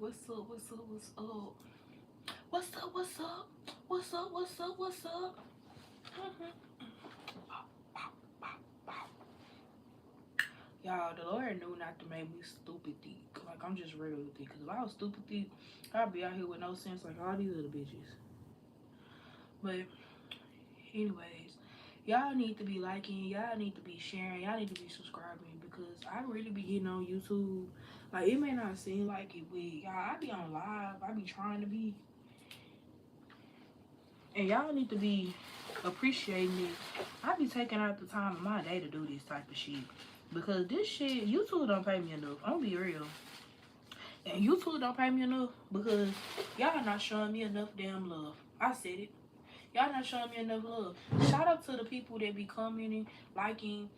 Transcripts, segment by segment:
What's up? What's up? What's up? What's up? What's up? What's up? What's up? What's up? Y'all, the Lord knew not to make me stupid thick. Like, I'm just regular thick. Because if I was stupid thick, I'd be out here with no sense like all these other bitches. But, anyways, y'all need to be liking, y'all need to be sharing, y'all need to be subscribing. Because I really be getting on YouTube. Like, it may not seem like it, but y'all, I be on live. I be trying to be. And y'all need to be appreciating it. I be taking out the time of my day to do this type of shit. Because this shit, YouTube don't pay me enough. I'm gonna be real. And YouTube don't pay me enough because y'all not showing me enough damn love. I said it. Y'all not showing me enough love. Shout out to the people that be commenting, liking,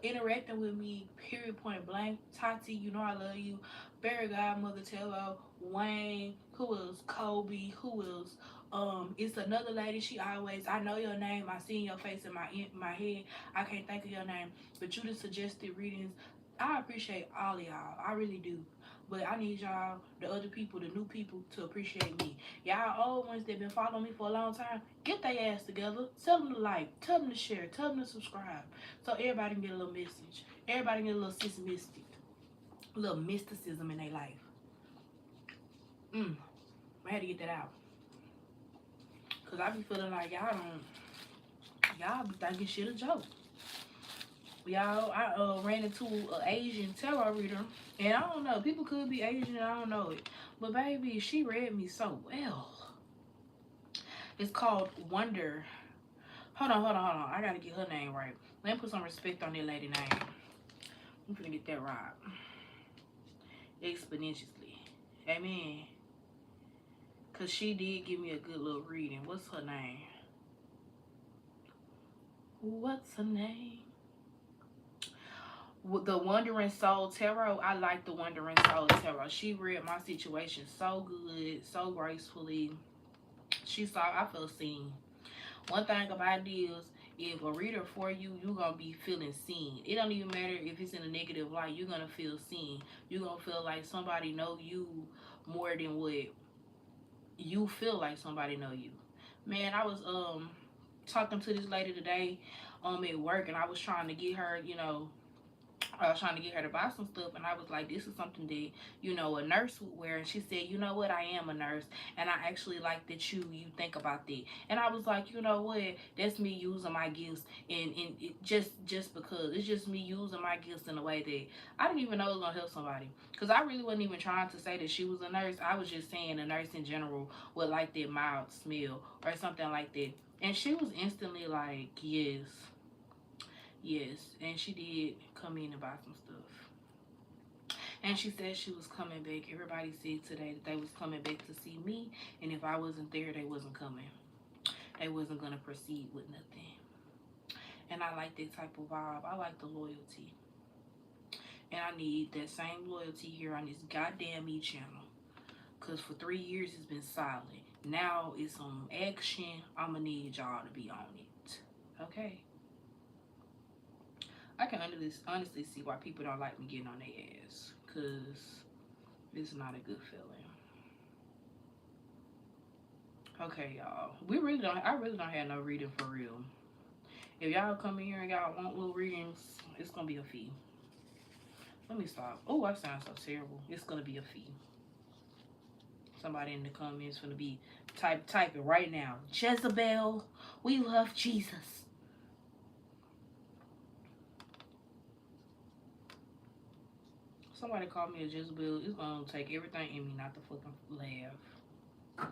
interacting with me, period, point blank. Tati, you know I love you. Barry Godmother, Tello, Wayne, who else? Kobe, who else? It's another lady. She always, I know your name. I seen your face in my head. I can't think of your name, but you just suggested readings. I appreciate all of y'all. I really do. But I need y'all, the other people, the new people, to appreciate me. Y'all old ones that been following me for a long time, get their ass together. Tell them to like, tell them to share, tell them to subscribe. So everybody can get a little message. Everybody can get a little mystic, a little mysticism in their life. I had to get that out. Cause I be feeling like y'all be thinking shit a joke. Y'all, I ran into an Asian tarot reader, and I don't know, people could be Asian and I don't know it. But baby, she read me so well. It's called Wonder. Hold on. I gotta get her name right. Let me put some respect on that lady name. I'm gonna get that right. Exponentially. Amen. Cause she did give me a good little reading. What's her name? What's her name? The Wandering Soul Tarot. I like the Wandering Soul Tarot. She read my situation so good, so gracefully. She saw, I felt seen. One thing about it is, if a reader for you, you're gonna be feeling seen. It don't even matter if it's in a negative light, you're gonna feel seen. You're gonna feel like somebody know you more than what you feel like somebody know you. Man, I was talking to this lady today at work, and I was trying to get her, I was trying to get her to buy some stuff, and I was like, this is something that, a nurse would wear. And she said, you know what, I am a nurse, and I actually like that you think about that. And I was like, you know what, that's me using my gifts, and it just because it's just me using my gifts in a way that I didn't even know it was gonna help somebody. Because I really wasn't even trying to say that she was a nurse. I was just saying a nurse in general would like that mild smell or something like that. And she was instantly like, yes. Yes, and she did come in and buy some stuff. And she said she was coming back. Everybody said today that they was coming back to see me, and if I wasn't there, they wasn't coming. They wasn't going to proceed with nothing. And I like that type of vibe. I like the loyalty. And I need that same loyalty here on this goddamn channel. Because for 3 years, it's been silent. Now it's on action. I'm going to need y'all to be on it. Okay? I can honestly see why people don't like me getting on their ass, because it's not a good feeling. Okay, y'all. I really don't have no reading for real. If y'all come in here and y'all want little readings, it's going to be a fee. Let me stop. Oh, I sound so terrible. It's going to be a fee. Somebody in the comments going to be typing right now. Jezebel, we love Jesus. Somebody call me a Jezebel, it's gonna take everything in me not to fucking laugh.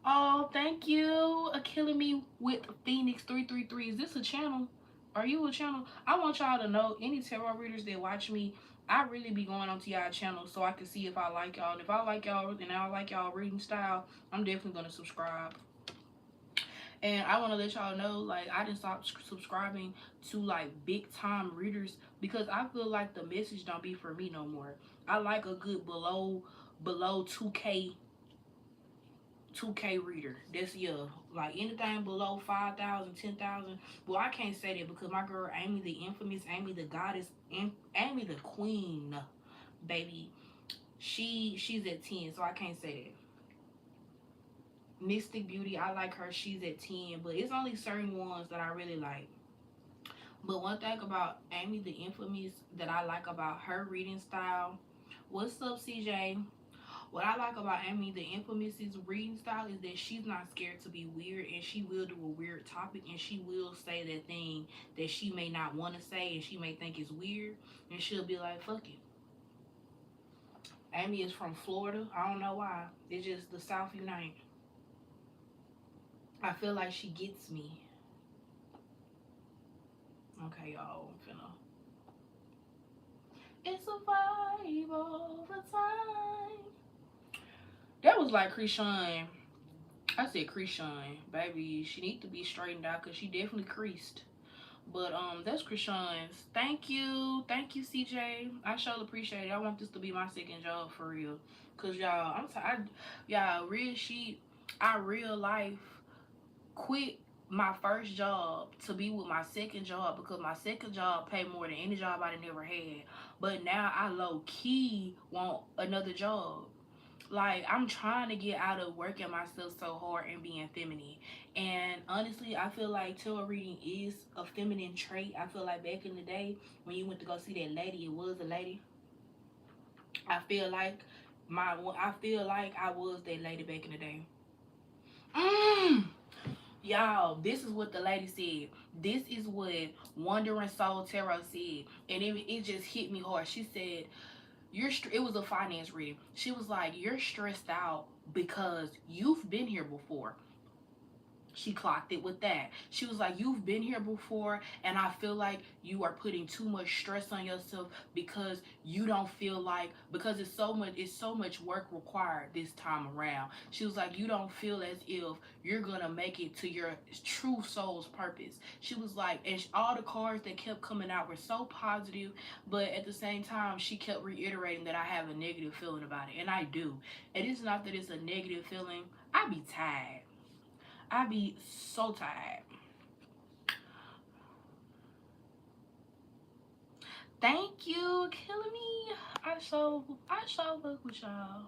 Oh, thank you. Killing Me with Phoenix 333. Is this a channel? Are you a channel? I want y'all to know, any tarot readers that watch me, I really be going onto y'all channel so I can see if I like y'all. And if I like y'all and I like y'all reading style, I'm definitely gonna subscribe. And I want to let y'all know, like, I didn't stop subscribing to, like, big time readers because I feel like the message don't be for me no more. I like a good below 2K reader. That's, yeah, like anything below 5,000, 10,000. Well, I can't say that because my girl Amy the infamous, Amy the goddess, Amy the queen, baby, she's at 10, so I can't say that. Mystic Beauty, I like her. She's at 10, but it's only certain ones that I really like. But one thing about Amy the Infamous that I like about her reading style, what's up, CJ? What I like about Amy the Infamous's reading style is that she's not scared to be weird, and she will do a weird topic, and she will say that thing that she may not want to say and she may think is weird, and she'll be like, fuck it. Amy is from Florida. I don't know why. It's just the South unite. I feel like she gets me. Okay, y'all. I'm finna. It's a vibe all the time. That was like Krishan. I said Krishan. Baby, she need to be straightened out because she definitely creased. But that's Krishan's. Thank you. Thank you, CJ. I sure appreciate it. I want this to be my second job for real. Cause y'all, I'm tired. Y'all, real shit. I real life quit my first job to be with my second job because my second job paid more than any job I'd never had. But now I low key want another job. Like, I'm trying to get out of working myself so hard and being feminine. And honestly, I feel like tarot reading is a feminine trait. I feel like back in the day when you went to go see that lady, it was a lady. I feel like I was that lady back in the day. Y'all, this is what the lady said. This is what Wandering Soul Tarot said. And it just hit me hard. She said, it was a finance reading. She was like, you're stressed out because you've been here before. She clocked it with that. She was like, you've been here before, and I feel like you are putting too much stress on yourself because you don't feel like, because it's so much work required this time around. She was like, you don't feel as if you're gonna make it to your true soul's purpose. She was like, and all the cards that kept coming out were so positive, but at the same time she kept reiterating that I have a negative feeling about it, and I do. And it's not that it's a negative feeling. I be tired. I be so tired. Thank you, killing me. I so look with y'all.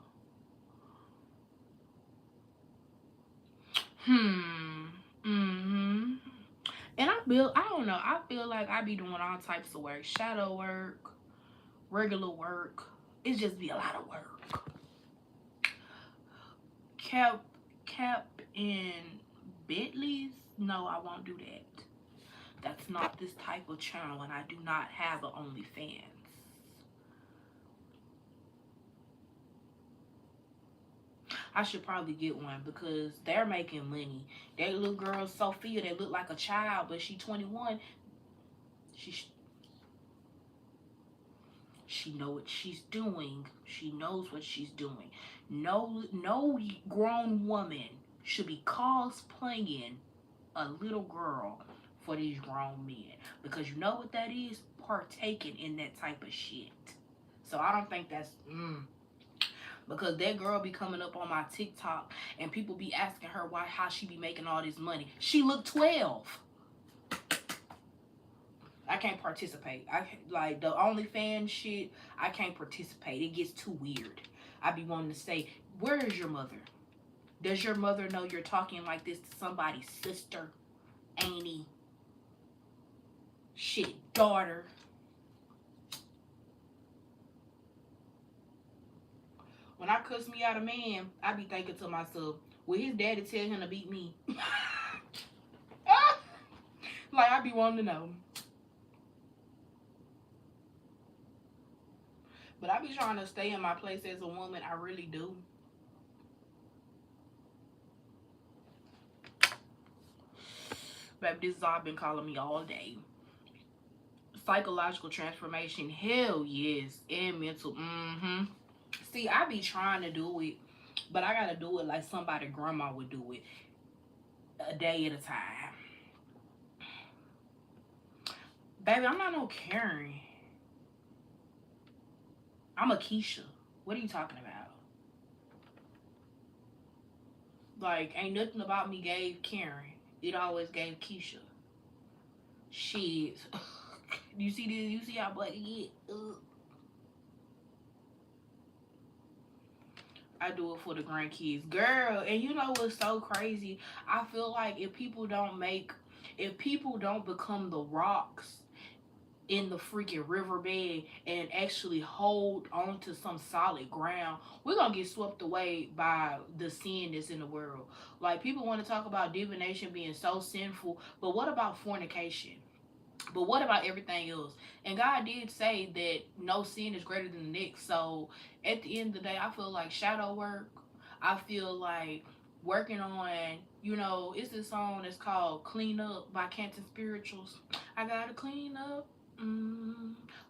Mm-hmm. And I don't know, I feel like I be doing all types of work. Shadow work, regular work. It's just be a lot of work. Cap in Bentley's? No, I won't do that. That's not this type of channel, and I do not have an OnlyFans. I should probably get one because they're making money. That little girl Sophia that looked like a child, but she 21. She know what she's doing. She knows what she's doing. No grown woman should be cosplaying a little girl for these grown men, because you know what that is? Partaking in that type of shit. So I don't think that's because that girl be coming up on my TikTok and people be asking her how she be making all this money. She look 12. I can't participate. Like the OnlyFans shit, I can't participate. It gets too weird. I be wanting to say, where is your mother? Does your mother know you're talking like this to somebody's sister? Auntie? Shit, daughter? When I cuss me out a man, I be thinking to myself, will his daddy tell him to beat me? Like, I be wanting to know. But I be trying to stay in my place as a woman. I really do. Baby, this is all been calling me all day. Psychological transformation. Hell yes. And mental. See, I be trying to do it, but I gotta do it like somebody grandma would do it. A day at a time. Baby, I'm not no Karen. I'm a Keisha. What are you talking about? Like, ain't nothing about me gave Karen. It always gave Keisha. Shit. You see this? You see how black it get? I do it for the grandkids. Girl, and you know what's so crazy? I feel like if people don't become the rocks in the freaking riverbed and actually hold on to some solid ground, we're gonna get swept away by the sin that's in the world. Like, people want to talk about divination being so sinful, but what about fornication? But what about everything else? And God did say that no sin is greater than the next. So at the end of the day, I feel like shadow work. I feel like working on, it's this song that's called Clean Up by Canton Spirituals. I gotta clean up,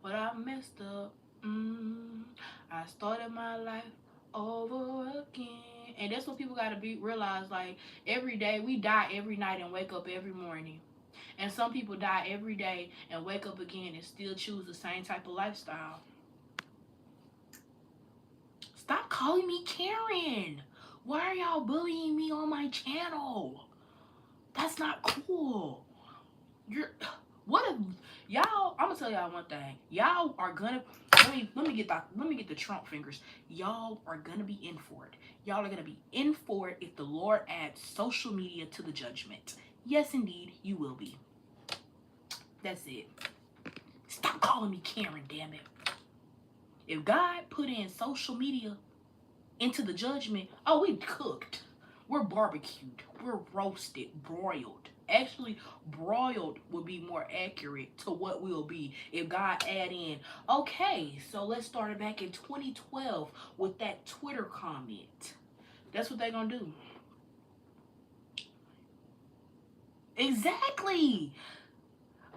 but I messed up. I started my life over again. And that's what people gotta realize. Like, every day, we die every night and wake up every morning. And some people die every day and wake up again and still choose the same type of lifestyle. Stop calling me Karen. Why are y'all bullying me on my channel? That's not cool. What if y'all? I'm gonna tell y'all one thing. Y'all are gonna let me get the Trump fingers. Y'all are gonna be in for it. Y'all are gonna be in for it if the Lord adds social media to the judgment. Yes, indeed, you will be. That's it. Stop calling me Karen, damn it. If God put in social media into the judgment, oh, we cooked. We're barbecued. We're roasted, broiled. Actually, broiled would be more accurate to what we'll be if God add in. Okay, so let's start it back in 2012 with that Twitter comment. That's what they're gonna do. Exactly.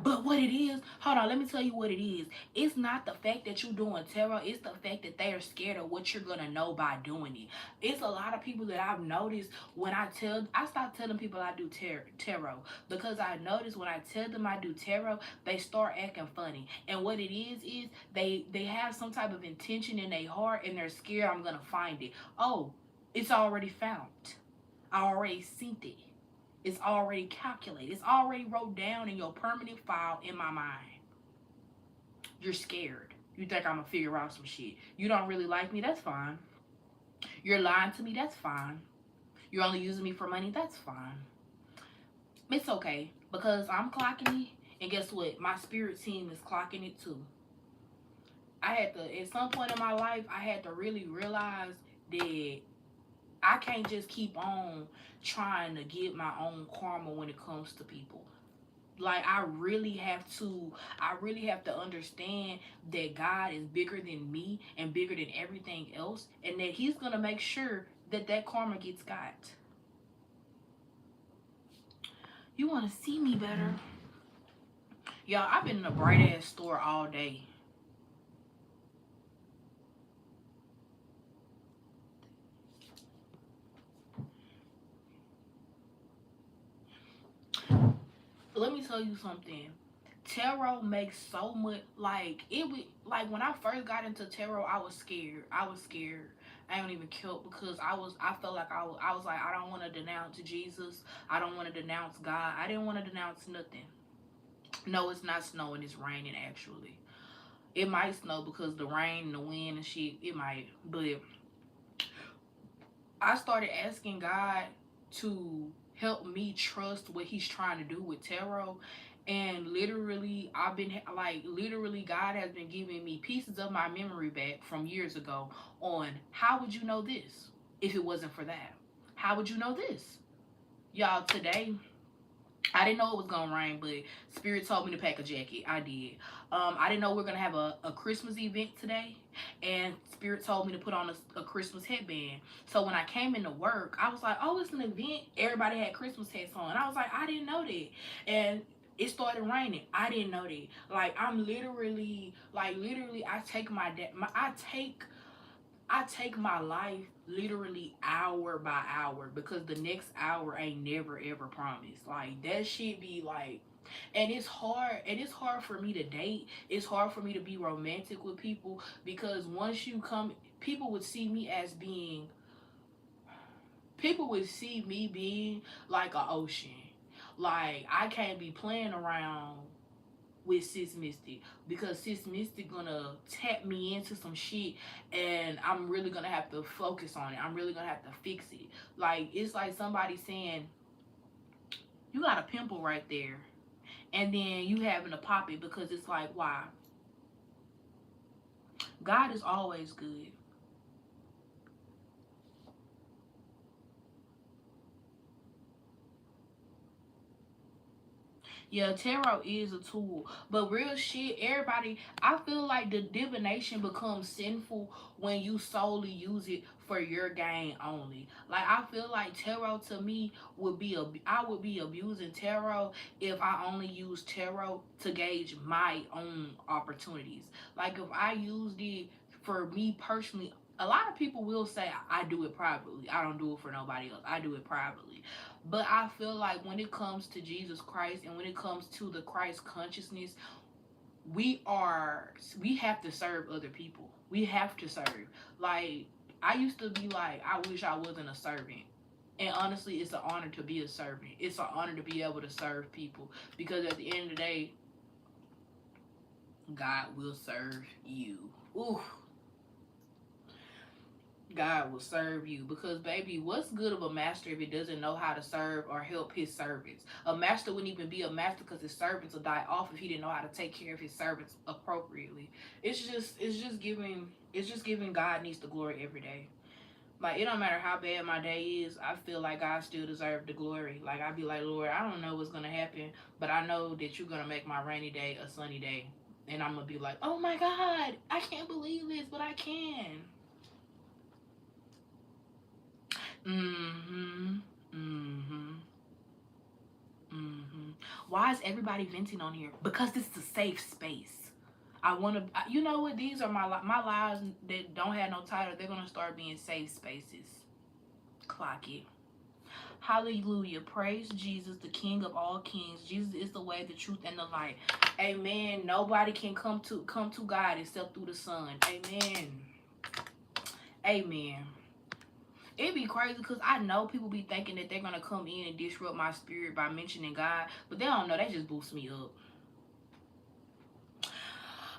But what it is, hold on, let me tell you what it is. It's not the fact that you're doing tarot. It's the fact that they are scared of what you're going to know by doing it. It's a lot of people that I've noticed when I stop telling people I do tarot. Because I notice when I tell them I do tarot, they start acting funny. And what it is they have some type of intention in their heart and they're scared I'm going to find it. Oh, it's already found. I already seen it. It's already calculated. It's already wrote down in your permanent file in my mind. You're scared. You think I'm going to figure out some shit. You don't really like me? That's fine. You're lying to me? That's fine. You're only using me for money? That's fine. It's okay. Because I'm clocking it. And guess what? My spirit team is clocking it too. At some point in my life, I had to really realize that I can't just keep on trying to get my own karma when it comes to people. Like, I really have to understand that God is bigger than me and bigger than everything else, and that he's going to make sure that karma gets got. You want to see me better? Y'all, I've been in a bright ass store all day. Let me tell you something. Tarot makes so much, like, when I first got into tarot, I was scared. I don't even care because I felt like I was like, I don't want to denounce Jesus. I don't want to denounce God. I didn't want to denounce nothing. No, it's not snowing. It's raining, actually. It might snow because the rain and the wind and shit. It might. But I started asking God to help me trust what he's trying to do with tarot. And literally, God has been giving me pieces of my memory back from years ago on how would you know this if it wasn't for that? How would you know this? Y'all, today, I didn't know it was gonna rain, but Spirit told me to pack a jacket. I did. I didn't know we were gonna have a Christmas event today, and Spirit told me to put on a Christmas headband. So when I came into work, I was like, "Oh, it's an event. Everybody had Christmas hats on." And I was like, "I didn't know that." And it started raining. I didn't know that. Like, I'm literally, I take I take my life literally hour by hour because the next hour ain't never ever promised. Like, that shit be like, and it's hard for me to date. It's hard for me to be romantic with people because once you come, people would see me being like an ocean. Like, I can't be playing around with Sis Mystic, because Sis Mystic gonna tap me into some shit, and I'm really gonna have to focus on it. I'm really gonna have to fix it. Like, it's like somebody saying, you got a pimple right there, and then you having to pop it, because it's like, why? God is always good. Yeah, tarot is a tool, but real shit, everybody, I feel like the divination becomes sinful when you solely use it for your gain only. Like, I feel like tarot to me would be I would be abusing tarot if I only use tarot to gauge my own opportunities. Like, if I used it for me personally, a lot of people will say I do it privately. I don't do it for nobody else. I do it privately. But I feel like when it comes to Jesus Christ and when it comes to the Christ consciousness, we have to serve other people. We have to serve. Like, I used to be like, I wish I wasn't a servant. And honestly, it's an honor to be a servant. It's an honor to be able to serve people, because at the end of the day, God will serve you. Ooh, God will serve you, because baby, what's good of a master if it doesn't know how to serve or help his servants? A master wouldn't even be a master because his servants will die off if he didn't know how to take care of his servants appropriately. It's just giving God needs the glory every day. Like, it don't matter how bad my day is, I feel like God still deserves the glory. Like, I'd be like, Lord, I don't know what's gonna happen, but I know that you're gonna make my rainy day a sunny day. And I'm gonna be like, oh my God, I can't believe this, but I can. Mm-hmm. Mm-hmm. Mm-hmm. Why is everybody venting on here? Because this is a safe space. I want to, you know what? These are my lives that don't have no title. They're gonna start being safe spaces. Clock it. Hallelujah. Praise Jesus, the King of all kings. Jesus is the way, the truth, and the light. Amen. Nobody can come to God except through the Son. Amen. Amen. It'd be crazy because I know people be thinking that they're gonna come in and disrupt my spirit by mentioning God, but they don't know. They just boost me up.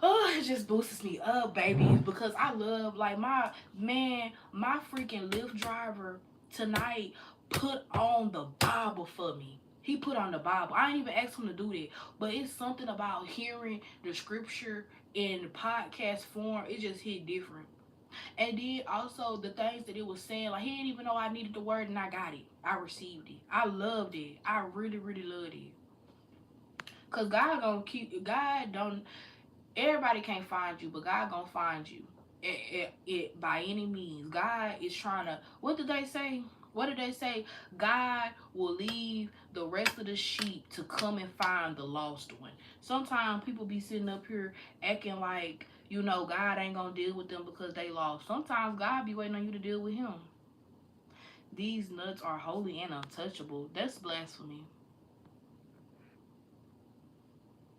Oh, it just boosts me up, baby, because I love, like, my freaking Lyft driver tonight put on the Bible for me. He put on the Bible. I didn't even ask him to do that, but it's something about hearing the scripture in podcast form. It just hit different. And then also the things that it was saying, like, he didn't even know I needed the word, and I got it. I received it. I loved it. I really, really loved it. Cause God gonna keep. God don't. Everybody can't find you, but God gonna find you. It by any means. God is trying to. What did they say? What did they say? God will leave the rest of the sheep to come and find the lost one. Sometimes people be sitting up here acting like, God ain't gonna deal with them because they lost. Sometimes God be waiting on you to deal with him. These nuts are holy and untouchable. That's blasphemy.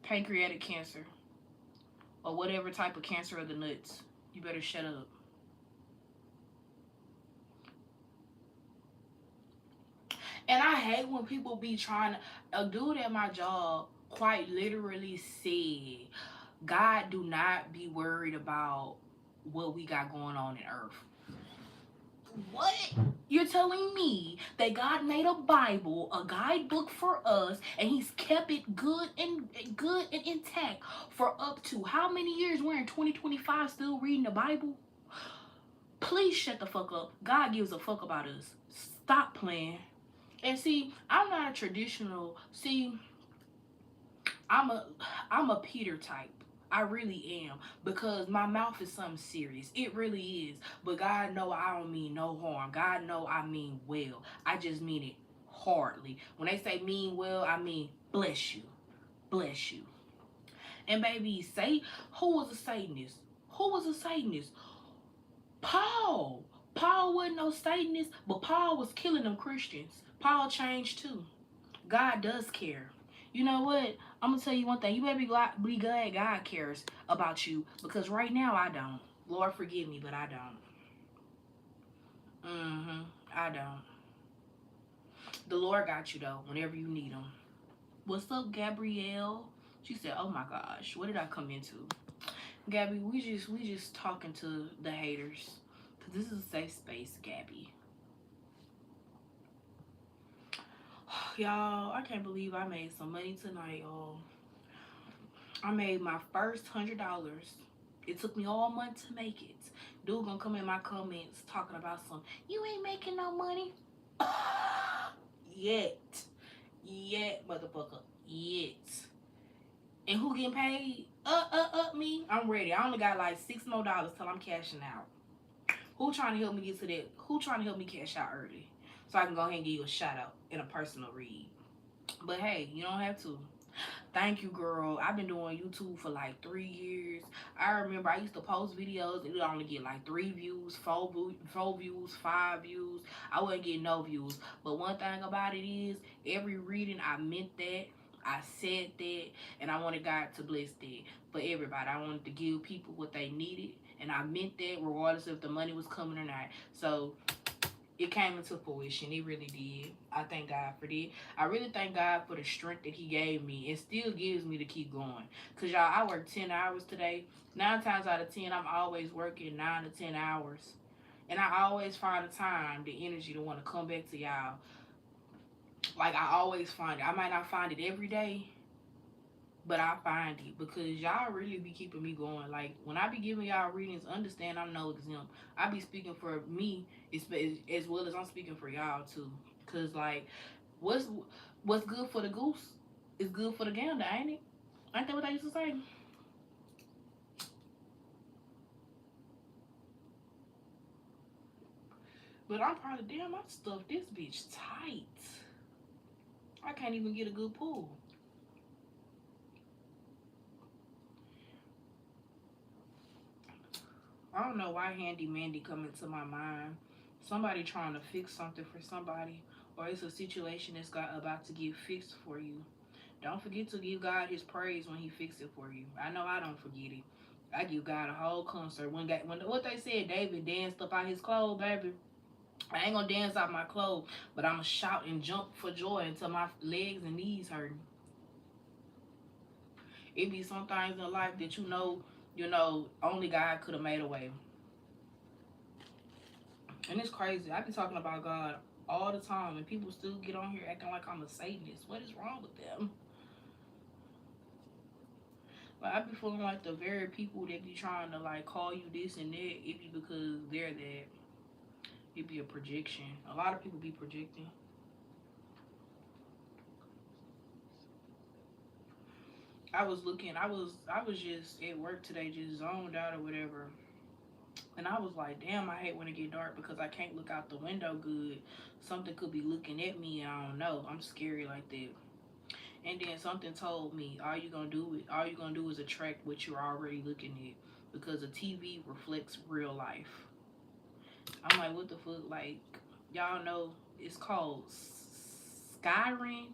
Pancreatic cancer, or whatever type of cancer of the nuts. You better shut up. And I hate when people be trying to. A dude at my job quite literally said, God do not be worried about what we got going on in earth. What? You're telling me that God made a Bible, a guidebook for us, and he's kept it good and intact for up to how many years? We're in 2025 still reading the Bible? Please shut the fuck up. God gives a fuck about us. Stop playing. And see, I'm not a traditional. See, I'm a I'm a Peter type. I really am, because my mouth is something serious. It really is. But God know I don't mean no harm. God know I mean well. I just mean it hardly. When they say mean well, I mean bless you. Bless you. And baby, say, who was a Satanist? Who was a Satanist? Paul. Paul wasn't no Satanist, but Paul was killing them Christians. Paul changed too. God does care. You know what? I'm gonna tell you one thing. You better be glad God cares about you, because right now I don't. Lord forgive me, but I don't. I don't. The Lord got you though. Whenever you need him. What's up, Gabrielle? She said, oh my gosh, what did I come into? Gabby, we just talking to the haters. Cause this is a safe space, Gabby. Y'all, I can't believe I made some money tonight, y'all. I made my first $100. It took me all month to make it. Dude gonna come in my comments talking about some, you ain't making no money. Yet. Yet, motherfucker. Yet. And who getting paid? Me. I'm ready. I only got like $6 more till I'm cashing out. Who trying to help me get to that? Who trying to help me cash out early? So I can go ahead and give you a shout out in a personal read. But hey, you don't have to. Thank you, girl. I've been doing YouTube for like 3 years. I remember I used to post videos and it would only get like 3 views, 4 views, 5 views. I wouldn't get no views. But one thing about it is, every reading I meant that. I said that, and I wanted God to bless that for everybody. I wanted to give people what they needed, and I meant that regardless if the money was coming or not. So it came into fruition. It really did. I thank God for that. I really thank God for the strength that he gave me and still gives me to keep going. Because, y'all, I worked 10 hours today. 9 times out of 10, I'm always working 9 to 10 hours. And I always find the time, the energy to want to come back to y'all. Like, I always find it. I might not find it every day, but I find it because y'all really be keeping me going. Like, when I be giving y'all readings, understand I'm no exempt. I be speaking for me as well as I'm speaking for y'all too. Cause like, what's good for the goose is good for the gander, ain't it? Ain't that what they used to say? But I'm probably damn. I stuffed this bitch tight. I can't even get a good pull. I don't know why Handy Mandy come into my mind. Somebody trying to fix something for somebody, or it's a situation that's about to get fixed for you. Don't forget to give God his praise when he fix it for you. I know I don't forget it. I give God a whole concert. When what they said, David danced up out his clothes, baby. I ain't gonna dance out my clothes, but I'ma shout and jump for joy until my legs and knees hurting. It be some things in life that only God could have made a way. And it's crazy. I be talking about God all the time, and people still get on here acting like I'm a Satanist. What is wrong with them? But I be feeling like the very people that be trying to like call you this and that, it be because they're that. It be a projection. A lot of people be projecting. I was just at work today, just zoned out or whatever. And I was like, damn, I hate when it get dark because I can't look out the window good. Something could be looking at me and I don't know. I'm scary like that. And then something told me, all you gonna do is attract what you're already looking at. Because a TV reflects real life. I'm like, what the fuck? Like, y'all know it's called scaring.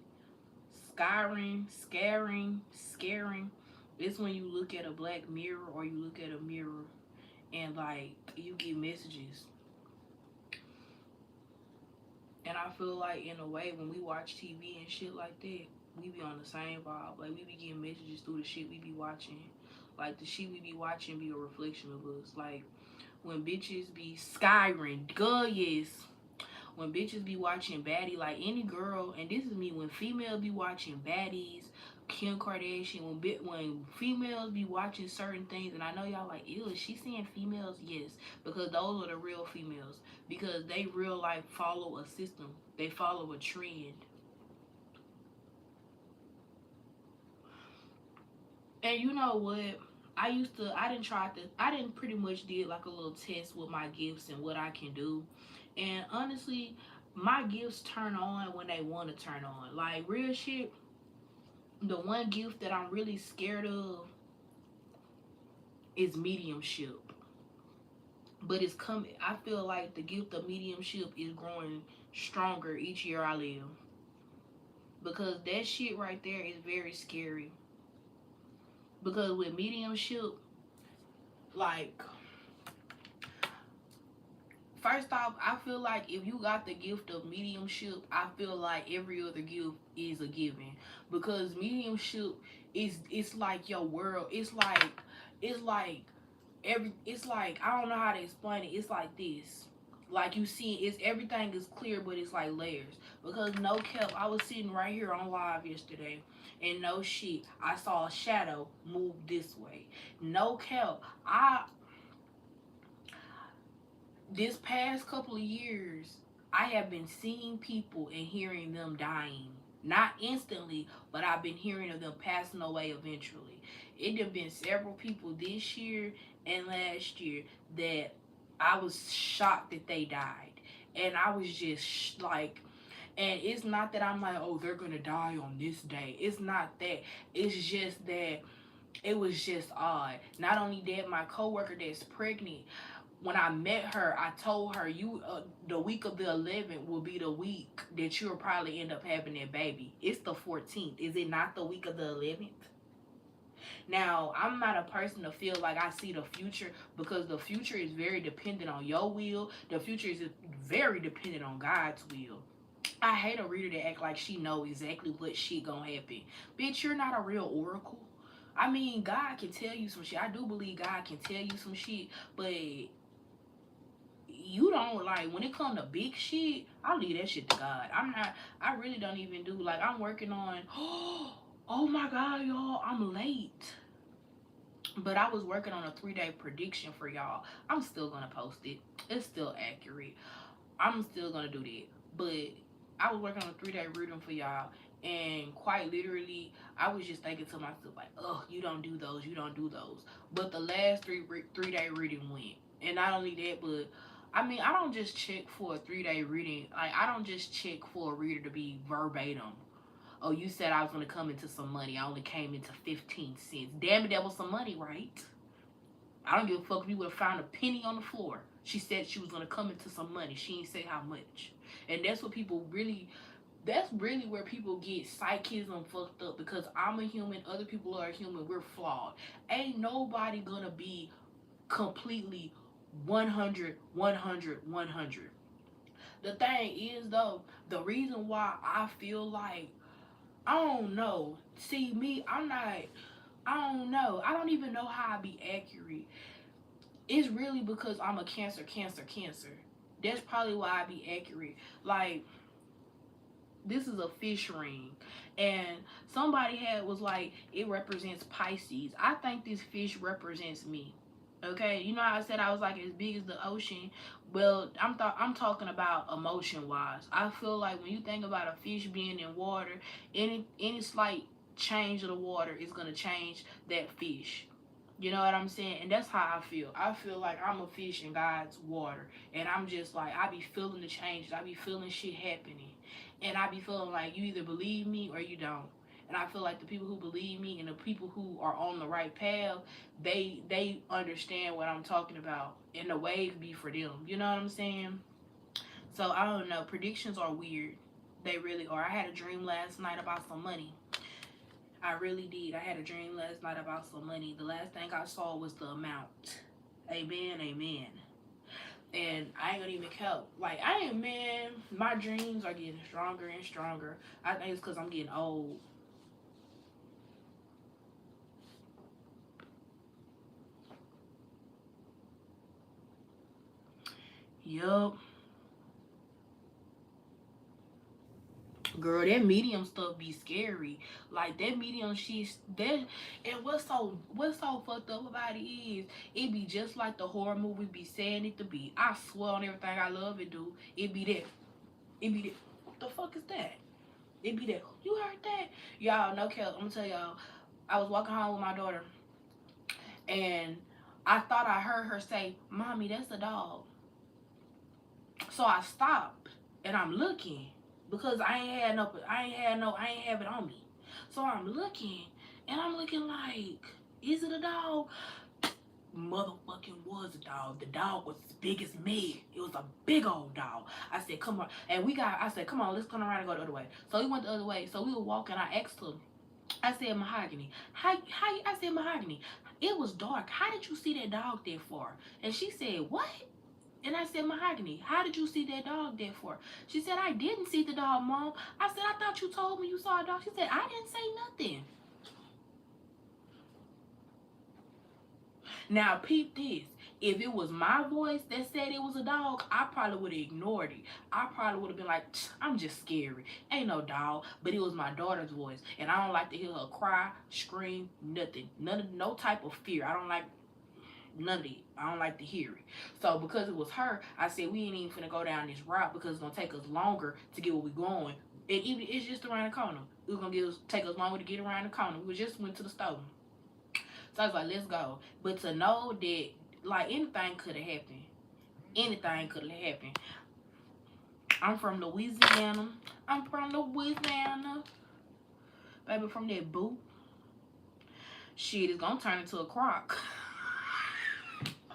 Scaring. It's when you look at a black mirror or you look at a mirror and like you get messages. And I feel like in a way when we watch TV and shit like that, we be on the same vibe. Like we be getting messages through the shit we be watching. Like the shit we be watching be a reflection of us. Like when bitches be skyring, good yes. When bitches be watching baddie, like any girl, and this is me, when females be watching baddies, Kim Kardashian, when females be watching certain things, and I know y'all like, ew, is she seeing females? Yes, because those are the real females. Because they real life follow a system. They follow a trend. And you know what? I didn't pretty much did like a little test with my gifts and what I can do. And honestly, my gifts turn on when they want to turn on. Like real shit, the one gift that I'm really scared of is mediumship. But it's coming. I feel like the gift of mediumship is growing stronger each year I live. Because that shit right there is very scary. Because with mediumship, like first off, I feel like if you got the gift of mediumship, I feel like every other gift is a given, because mediumship is, it's like your world. It's like it's like, I don't know how to explain it. It's like this. Like you see, it's everything is clear, but it's like layers. Because no cap, I was sitting right here on live yesterday, and no shit, I saw a shadow move this way. No cap, I this past couple of years, I have been seeing people and hearing them dying. Not instantly, but I've been hearing of them passing away eventually. It have been several people this year and last year that I was shocked that they died. And I was just like, and it's not that I'm like, oh, they're gonna die on this day. It's not that. It's just that it was just odd. Not only that, my coworker that's pregnant, when I met her, I told her, you the week of the 11th will be the week that you'll probably end up having that baby. It's the 14th. Is it not the week of the 11th? Now, I'm not a person to feel like I see the future, because the future is very dependent on your will. The future is very dependent on God's will. I hate a reader that act like she know exactly what shit gonna happen. Bitch, you're not a real oracle. I mean, God can tell you some shit. I do believe God can tell you some shit, but you don't, like, when it come to big shit, I leave that shit to God. I really don't even do, like, I'm working on, oh my God, y'all, I'm late. But I was working on a 3-day prediction for y'all. I'm still gonna post it. It's still accurate. I'm still gonna do that. But I was working on a 3-day reading for y'all, and quite literally, I was just thinking to myself, like, oh, you don't do those, you don't do those. But the last 3-day reading went. And not only that, but I mean, I don't just check for a 3-day reading. Like, I don't just check for a reader to be verbatim. Oh, you said I was gonna come into some money. I only came into 15 cents. Damn it, that was some money, right? I don't give a fuck if you would have found a penny on the floor. She said she was gonna come into some money. She ain't say how much. And that's what people really, that's really where people get psychism fucked up, because I'm a human, other people are human, we're flawed. Ain't nobody gonna be completely 100, 100, 100. The thing is, though, the reason why I feel like, I don't know. See, me, I'm not, I don't know. I don't even know how I be accurate. It's really because I'm a cancer, cancer, cancer. That's probably why I be accurate. Like, this is a fish ring, and somebody was like, it represents Pisces. I think this fish represents me. Okay, you know how I said I was like as big as the ocean. Well, I'm talking about emotion wise. I feel like when you think about a fish being in water, any slight change of the water is gonna change that fish. You know what I'm saying? And that's how I feel. I feel like I'm a fish in God's water. And I'm just like, I be feeling the changes. I be feeling shit happening. And I be feeling like you either believe me or you don't. And I feel like the people who believe me and the people who are on the right path, they understand what I'm talking about. And the wave be for them. You know what I'm saying? So I don't know. Predictions are weird. They really are. I had a dream last night about some money. I really did. I had a dream last night about some money. The last thing I saw was the amount. Amen, amen. And I ain't gonna even count. Like, I ain't, man, my dreams are getting stronger and stronger. I think it's because I'm getting old. Yup. Girl, that medium stuff be scary. Like, that medium shit, that, and what's so fucked up about it is, it be just like the horror movie be saying it to be. I swear on everything I love it, do. It be that. It be that. What the fuck is that? It be that. You heard that? Y'all, no cap. I'm gonna tell y'all. I was walking home with my daughter, and I thought I heard her say, "Mommy, that's a dog." So I stopped, and I'm looking, because I ain't have it on me. So I'm looking, and I'm looking like, is it a dog? Motherfucking was a dog. The dog was as big as me. It was a big old dog. I said, come on. And I said, come on, let's turn around and go the other way. So we went the other way. So we were walking. I asked her, I said, Mahogany. I said, Mahogany, it was dark. How did you see that dog there for? And she said, what? And I said, Mahogany, how did you see that dog there for? She said, I didn't see the dog, Mom. I said, I thought you told me you saw a dog. She said, I didn't say nothing. Now, peep this. If it was my voice that said it was a dog, I probably would have ignored it. I probably would have been like, I'm just scary. Ain't no dog. But it was my daughter's voice. And I don't like to hear her cry, scream, nothing. No type of fear. I don't like none of it. I don't like to hear it. So because it was her, I said we ain't even finna go down this route because it's gonna take us longer to get where we going. And even it's just around the corner. It was gonna take us longer to get around the corner. We just went to the store. So I was like, let's go. But to know that like anything could have happened. Anything could have happened. I'm from Louisiana. Baby, from that boot. Shit is gonna turn into a crock.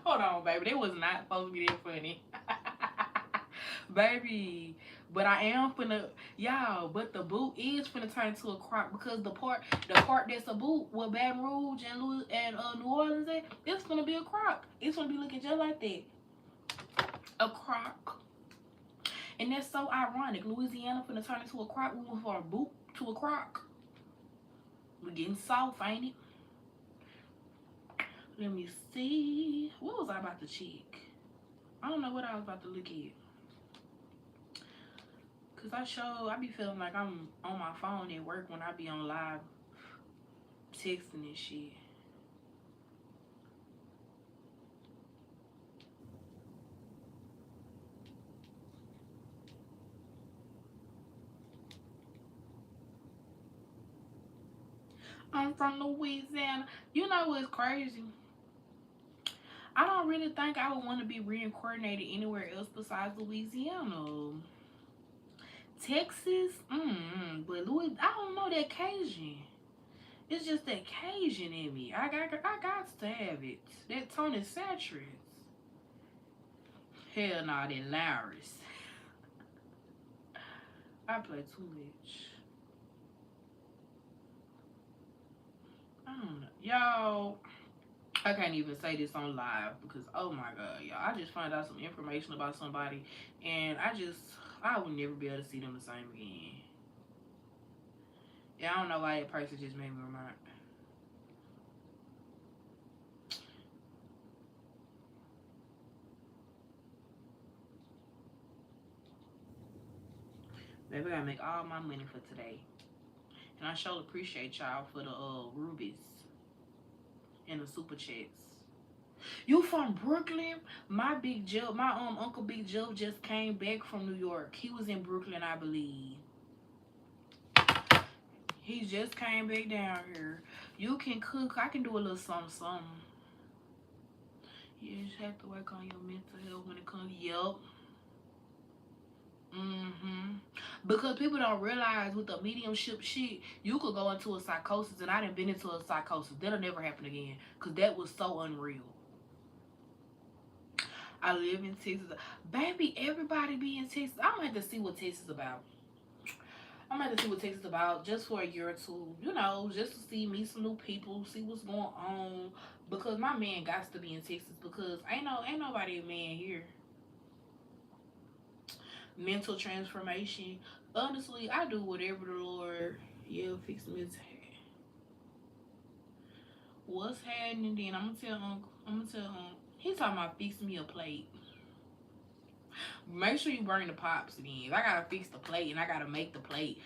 Hold on, baby. That was not supposed to be that funny. Baby. But I am finna, y'all, but the boot is finna turn into a crock because the part that's a boot with Baton Rouge and New Orleans, it's finna be a crock. It's finna be looking just like that. A crock. And that's so ironic. Louisiana finna turn into a crock. We went from a boot to a crock. We getting soft, ain't it? Let me see. What was I about to check? I don't know what I was about to look at. Cause I be feeling like I'm on my phone at work when I be on live texting and shit. I'm from Louisiana. You know what's crazy? I don't really think I would want to be reincarnated anywhere else besides Louisiana. Texas, but Louis, I don't know that Cajun. It's just that Cajun in me. I got to have it. That Tony Satchers. Hell no, that Larry's. I play too much. I don't know. Y'all, I can't even say this on live because, oh my God, y'all. I just found out some information about somebody and I would never be able to see them the same again. Yeah, I don't know why that person just made me remind. Baby, I gotta make all my money for today. And I sure appreciate y'all for the rubies and the super chats. You from Brooklyn? My Uncle Big Joe just came back from New York. He was in Brooklyn, I believe. He just came back down here. You can cook. I can do a little something. You just have to work on your mental health when it comes. Yup. Because people don't realize with the mediumship shit, you could go into a psychosis, and I done been into a psychosis. That'll never happen again, because that was so unreal. I live in Texas. Baby, everybody be in Texas. I'm gonna have to see what Texas is about. I'm gonna have to see what Texas is about just for a year or two, you know, just to meet some new people, see what's going on. Because my man got to be in Texas because ain't nobody a man here. Mental transformation. Honestly, I do whatever the Lord fix me. What's happening then? I'm gonna tell He talking about fix me a plate. Make sure you bring the pops then. I gotta fix the plate and I gotta make the plate.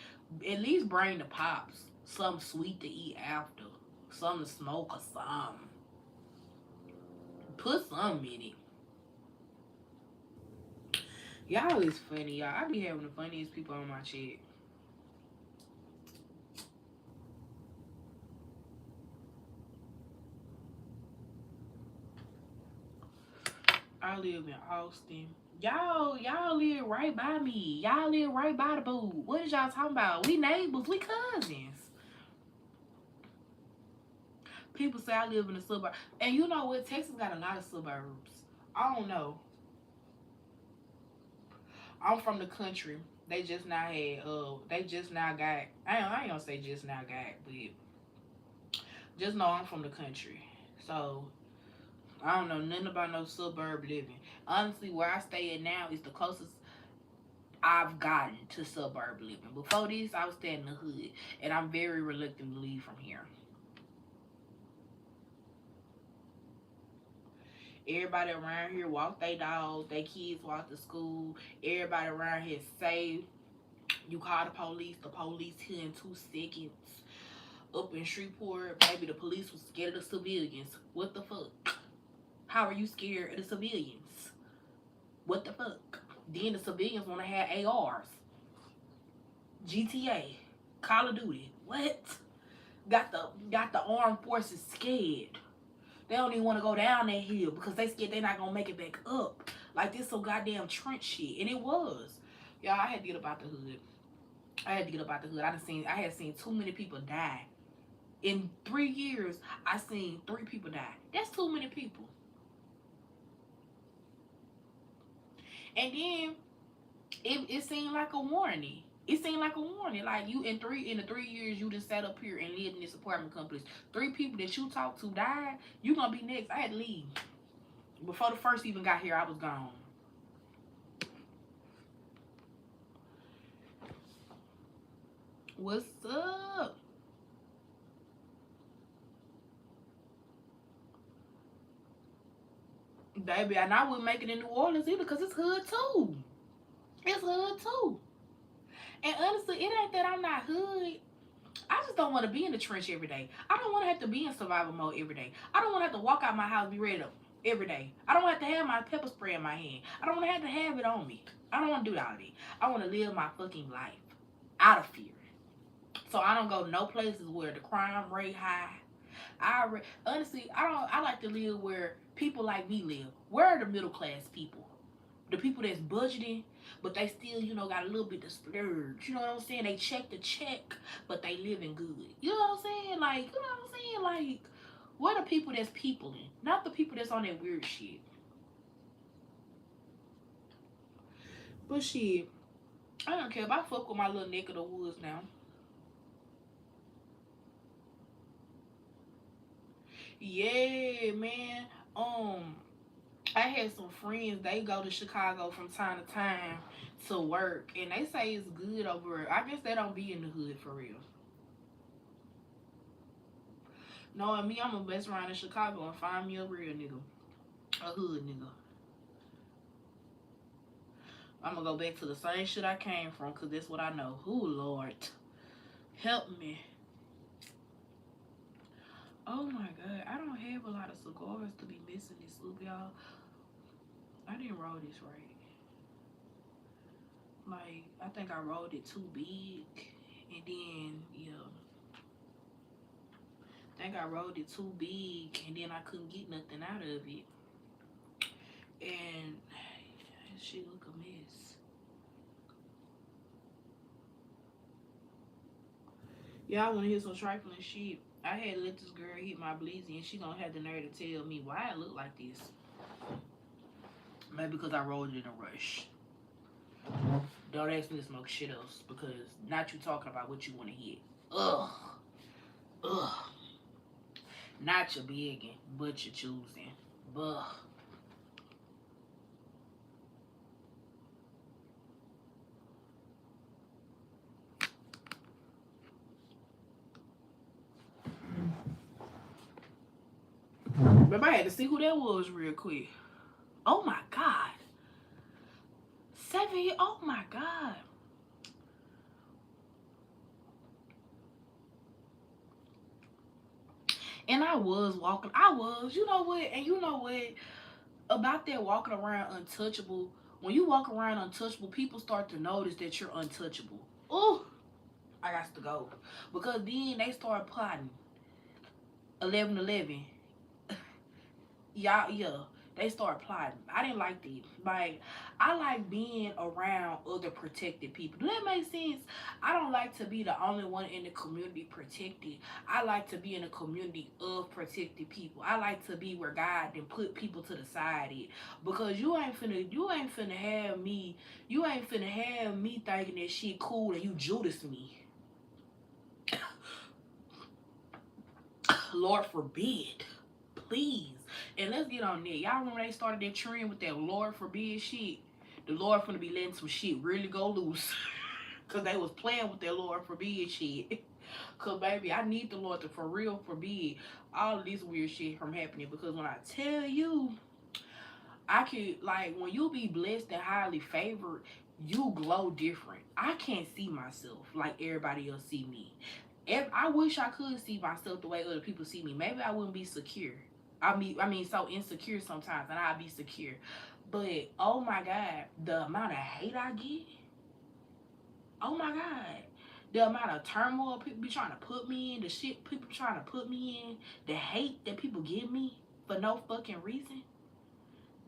At least bring the pops something sweet to eat after. Something to smoke or something. Put something in it. Y'all is funny, y'all. I be having the funniest people on my chat. I live in Austin. Y'all live right by me. Y'all live right by the boo. What is y'all talking about? We neighbors. We cousins. People say I live in the suburbs. And you know what? Texas got a lot of suburbs. I don't know. I'm from the country. They just now got, I ain't gonna say just now got, but just know I'm from the country. So I don't know nothing about no suburb living. Honestly, where I stay at now is the closest I've gotten to suburb living. Before this, I was staying in the hood, and I'm very reluctant to leave from here. Everybody around here walk their dogs, their kids walk to school. Everybody around here safe. You call the police here in 2 seconds. Up in Shreveport, maybe the police was scared of the civilians. What the fuck? How are you scared of the civilians? What the fuck? Then the civilians want to have ARs. GTA, Call of Duty. What? Got the armed forces scared. They don't even want to go down that hill because they scared they're not gonna make it back up. Like this some goddamn trench shit. And it was. Y'all, I had to get up out the hood. I had seen too many people die. In 3 years, I seen 3 people die. That's too many people. And then it seemed like a warning. It seemed like a warning. Like you in the 3 years you just sat up here and lived in this apartment complex. 3 people that you talked to died. You gonna be next. I had to leave. Before the first even got here, I was gone. What's up? Baby, and I wouldn't make it in New Orleans either because it's hood too. It's hood too. And honestly, it ain't that I'm not hood. I just don't want to be in the trench every day. I don't want to have to be in survival mode every day. I don't want to have to walk out my house and be ready to every day. I don't want to have to have my pepper spray in my hand. I don't want to have it on me. I don't want to do all that. I want to live my fucking life out of fear. So I don't go no places where the crime rate high. Honestly, I like to live where people like me live. Where are the middle class people? The people that's budgeting, but they still, got a little bit of splurge. You know what I'm saying? They check the check, but they living good. You know what I'm saying? Like, you know what I'm saying? Like, what are people that's peopling? Not the people that's on that weird shit. But shit, I don't care if I fuck with my little neck of the woods now. Yeah, man. I had some friends, they go to Chicago from time to time to work, and they say it's good over. I guess they don't be in the hood for real. Knowing me, I'm gonna best around in Chicago and find me a real nigga, a hood nigga. I'm gonna go back to the same shit I came from, cause that's what I know. Who Lord, help me. Oh my god, I don't have a lot of cigars to be missing this loop, y'all. I didn't roll this right. Like, I think I rolled it too big. And then, yeah. I think I rolled it too big. And then I couldn't get nothing out of it. And shit look a mess. Y'all want to hear some trifling shit? I had to let this girl hit my bleezy, and she gonna have the nerve to tell me why I look like this. Maybe because I rolled it in a rush. Don't ask me to smoke shit else, because not you talking about what you want to hit. Ugh. Ugh. Not your begging, but your choosing. Ugh. But I had to see who that was real quick. Oh my god. 7 years. Oh my god. And I was walking. You know what? And you know what? About that walking around untouchable. When you walk around untouchable, people start to notice that you're untouchable. Oh, I got to go. Because then they start plotting. 11-11. Yeah. They start plotting. I didn't like that. Like, I like being around other protected people. Do that make sense? I don't like to be the only one in the community protected. I like to be in a community of protected people. I like to be where God then put people to the side. Because you ain't finna have me thinking that shit cool and you Judas me. Lord forbid. Please. And let's get on that. Y'all remember they started that trend with that Lord forbid shit? The Lord finna be letting some shit really go loose. Cause they was playing with that Lord forbid shit. Cause baby, I need the Lord to for real forbid all of this weird shit from happening. Because when I tell you, I could, like, when you be blessed and highly favored, you glow different. I can't see myself like everybody else see me. If I wish I could see myself the way other people see me, maybe I wouldn't be secure. I mean, so insecure sometimes, and I'd be secure. But oh my God, the amount of hate I get. Oh my God, the amount of turmoil people be trying to put me in, the shit people trying to put me in, the hate that people give me for no fucking reason.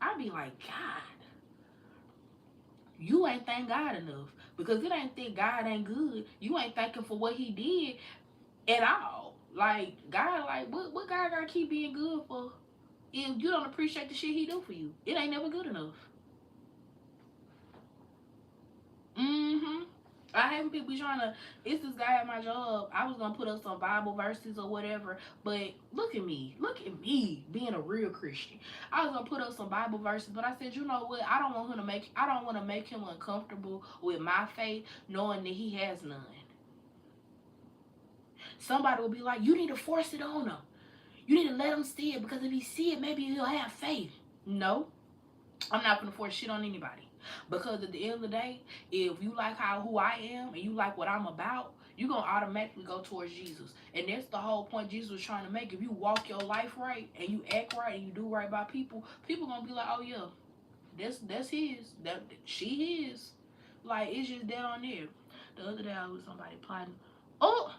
I be like, God, you ain't thank God enough. Because it ain't that God ain't good. You ain't thanking for what he did at all. Like, God, like, what God gotta keep being good for if you don't appreciate the shit he do for you? It ain't never good enough. Mm-hmm. I hate people be trying to. It's this guy at my job. I was gonna put up some Bible verses or whatever, but look at me. Look at me being a real Christian. I was gonna put up some Bible verses, but I said, you know what? I don't want him to make. I don't want to make him uncomfortable with my faith, knowing that he has none. Somebody will be like, you need to force it on him. You need to let him see it, because if he see it, maybe he'll have faith. No, I'm not gonna force shit on anybody. Because at the end of the day, if you like who I am and you like what I'm about, you're gonna automatically go towards Jesus. And that's the whole point Jesus was trying to make. If you walk your life right and you act right and you do right by people, people gonna be like, oh yeah, that's his. That she is. Like, it's just that on there. The other day I was with somebody plotting. Oh,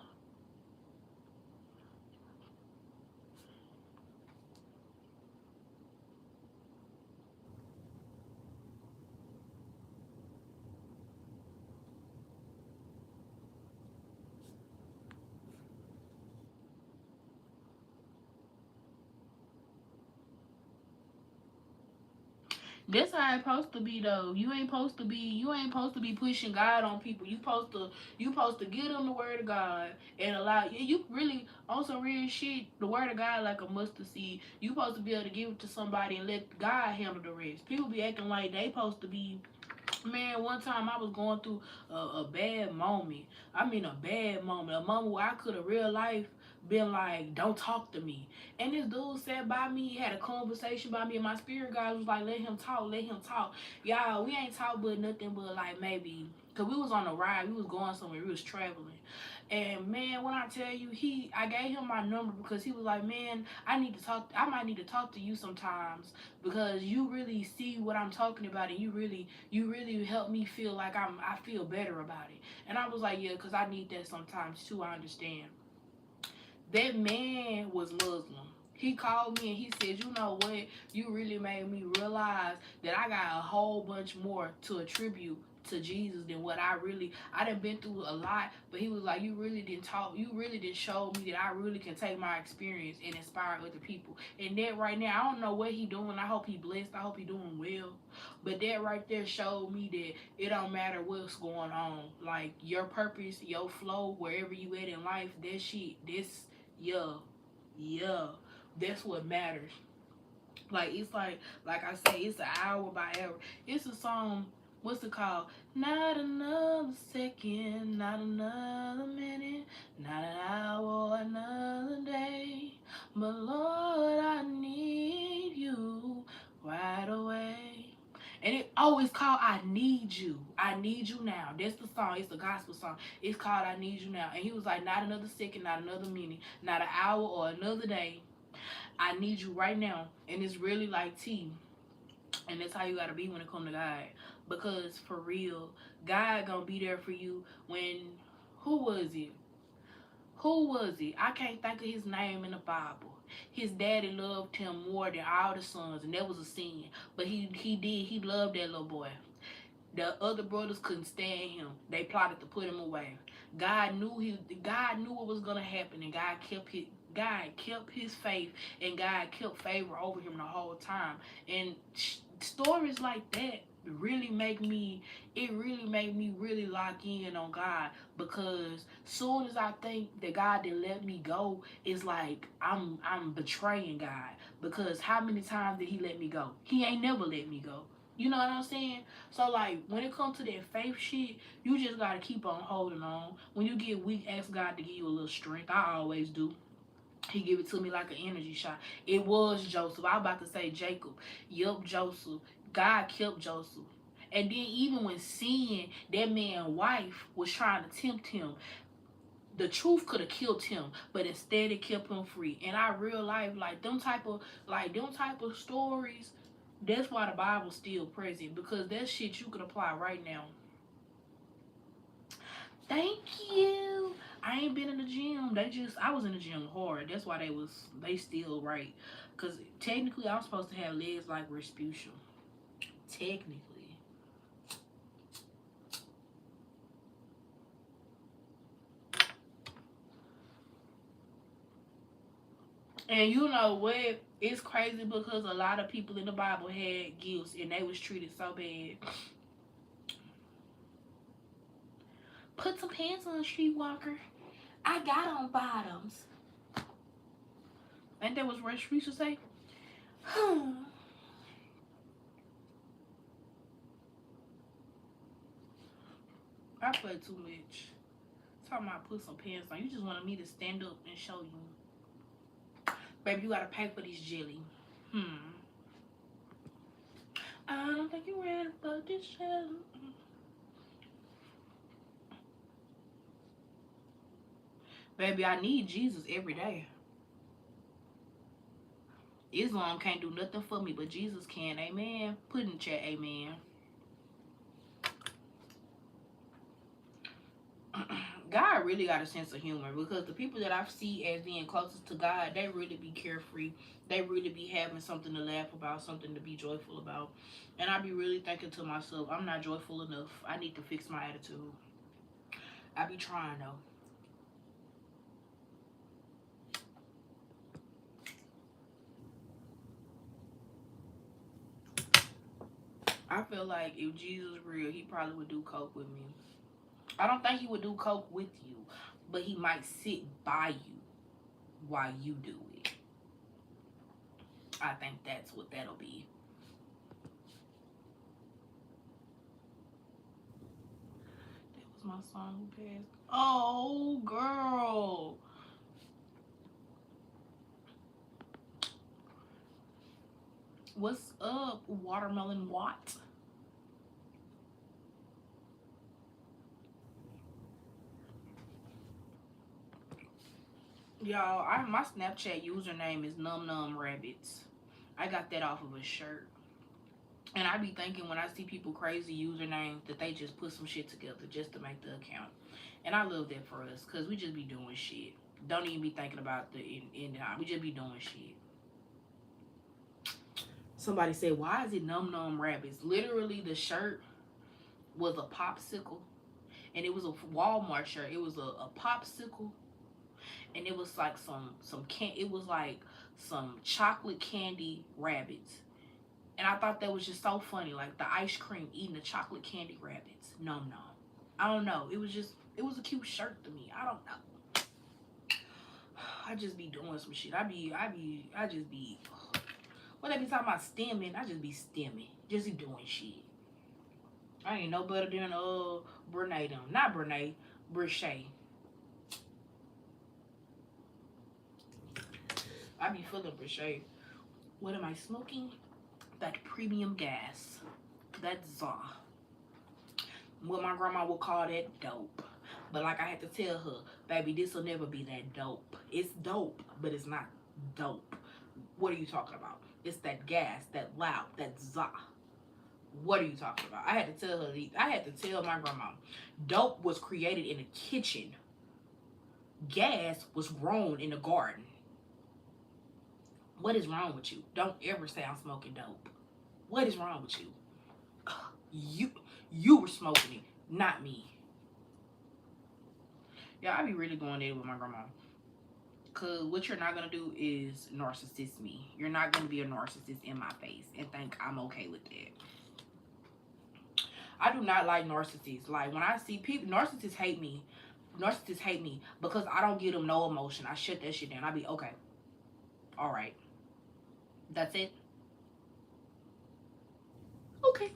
that's how it's supposed to be though. You ain't supposed to be pushing God on people. You supposed to give them the word of God and allow you really on some real shit, the word of God like a mustard seed. You supposed to be able to give it to somebody and let God handle the rest. People be acting like they supposed to be. Man, one time I was going through a bad moment. I mean, a bad moment. A moment where I could have real life been like, don't talk to me. And this dude sat by me, had a conversation by me, and my spirit guide was like, let him talk, let him talk. Y'all, we ain't talk but nothing but like maybe, because we was on a ride, we was going somewhere, we was traveling. And man, when I tell you, I gave him my number because he was like, man, I might need to talk to you sometimes because you really see what I'm talking about, and you really help me feel like I feel better about it. And I was like, yeah, because I need that sometimes too. I understand. That man was Muslim. He called me and he said, you know what? You really made me realize that I got a whole bunch more to attribute to Jesus than what I done been through a lot, but he was like, you really didn't show me that I really can take my experience and inspire other people. And that right now, I don't know what he doing. I hope he blessed. I hope he doing well. But that right there showed me that it don't matter what's going on. Like, your purpose, your flow, wherever you at in life, that shit, yeah, yeah, that's what matters. Like, it's like I say, it's an hour by hour. It's a song. What's it called? Not another second, not another minute, not an hour, another day. But Lord, I need you right away. And it always called I Need You. I Need You Now. That's the song. It's the gospel song. It's called I Need You Now. And he was like, not another second, not another minute, not an hour or another day. I need you right now. And it's really like tea. And that's how you gotta be when it come to God. Because for real, God gonna be there for you when who was it? Who was it? I can't think of his name in the Bible. His daddy loved him more than all the sons, and that was a sin. But he loved that little boy. The other brothers couldn't stand him. They plotted to put him away. God knew what was gonna happen, and God kept his faith, and God kept favor over him the whole time. And stories like that really make me, it really made me really lock in on God, because soon as I think that God didn't let me go, it's like I'm betraying God, because how many times did he let me go? He ain't never let me go. You know what I'm saying? So like when it comes to that faith shit, you just gotta keep on holding on. When you get weak, ask God to give you a little strength. I always do. He give it to me like an energy shot. It was Joseph. I was about to say Jacob. Yup, Joseph. God kept Joseph. And then even when seeing that man's wife was trying to tempt him, the truth could have killed him, but instead it kept him free. And I real life them type of stories. That's why the Bible's still present, because that shit you could apply right now. Thank you. I ain't been in the gym. I was in the gym hard. That's why they still right. Cause technically I'm supposed to have legs like Respucia. Technically. And you know what? It's crazy because a lot of people in the Bible had gifts and they was treated so bad. Put some pants on, Streetwalker. I got on bottoms. Ain't that what Respucia say? I play too much. Talking about put some pants on. You just wanted me to stand up and show you. Baby, you gotta pay for this jelly. I don't think you're ready for this jelly. Baby, I need Jesus every day. Islam can't do nothing for me, but Jesus can. Amen. Put in the chat, amen. God really got a sense of humor, because the people that I see as being closest to God, they really be carefree. They really be having something to laugh about, something to be joyful about. And I be really thinking to myself, I'm not joyful enough. I need to fix my attitude. I be trying though. I feel like if Jesus was real, he probably would do coke with me. I don't think he would do coke with you, but he might sit by you while you do it. I think that's what that'll be. That was my song who passed. Oh, girl. What's up, Watermelon Watt? Y'all, my Snapchat username is Num Num Rabbits. I got that off of a shirt. And I be thinking when I see people crazy usernames that they just put some shit together just to make the account. And I love that for us, because we just be doing shit. Don't even be thinking about the end time. We just be doing shit. Somebody said, why is it Num Num Rabbits? Literally, the shirt was a popsicle. And it was a Walmart shirt. It was a popsicle. And it was like it was like some chocolate candy rabbits. And I thought that was just so funny, like the ice cream eating the chocolate candy rabbits. No. I don't know. It was a cute shirt to me. I don't know. I just be doing some shit. I just be, when they be talking about stemming, I just be stemming. Just be doing shit. I ain't no better than Brene them. Not Brene, Brichet. I be feeling Brichet. What am I smoking? That premium gas. That's ZA. What my grandma would call that dope. But like I had to tell her, baby, this will never be that dope. It's dope, but it's not dope. What are you talking about? It's that gas, that loud, that za. What are you talking about? I had to tell her. I had to tell my grandma, dope was created in the kitchen. Gas was grown in the garden. What is wrong with you? Don't ever say I'm smoking dope. What is wrong with you? You were smoking it, not me. Yeah, I be really going there with my grandma. Because what you're not going to do is narcissist me. You're not going to be a narcissist in my face and think I'm okay with that. I do not like narcissists. Like, when I see people, narcissists hate me. Narcissists hate me because I don't give them no emotion. I shut that shit down. I be, okay, all right, that's it. Okay.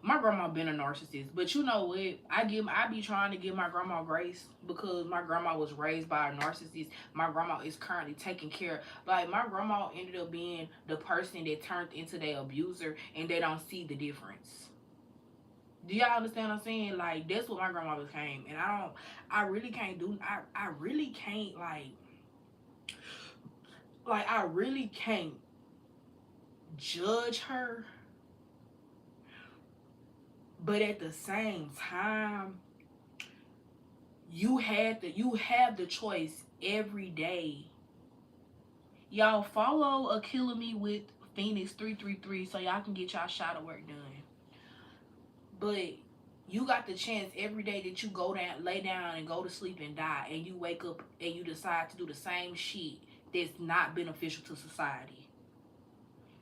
My grandma been a narcissist, but you know what? I be trying to give my grandma grace because my grandma was raised by a narcissist. My grandma is currently taking care. Like, my grandma ended up being the person that turned into their abuser, and they don't see the difference. Do y'all understand what I'm saying? Like, that's what my grandma became, and I really can't do. I really can't I really can't judge her, but at the same time, you have the choice every day. Y'all follow a Killing Me with Phoenix 333 so y'all can get y'all shadow work done. But you got the chance every day that you go down, lay down, and go to sleep and die, and you wake up and you decide to do the same shit that's not beneficial to society.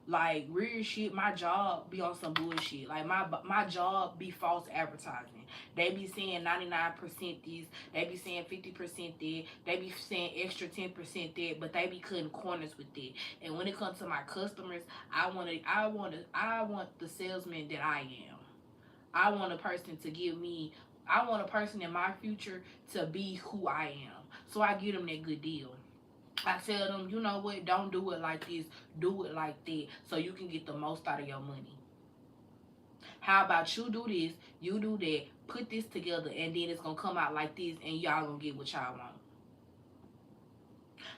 Like, real shit, my job be on some bullshit. Like, my job be false advertising. They be saying 99% this, they be saying 50% that, they be saying extra 10% that, but they be cutting corners with it. And when it comes to my customers, I want the salesman that I am. I want a person to give me I want a person in my future to be who I am. So I give them that good deal. I tell them, you know what, don't do it like this, do it like that, so you can get the most out of your money. How about you do this, you do that, put this together, and then it's gonna come out like this, and y'all gonna get what y'all want.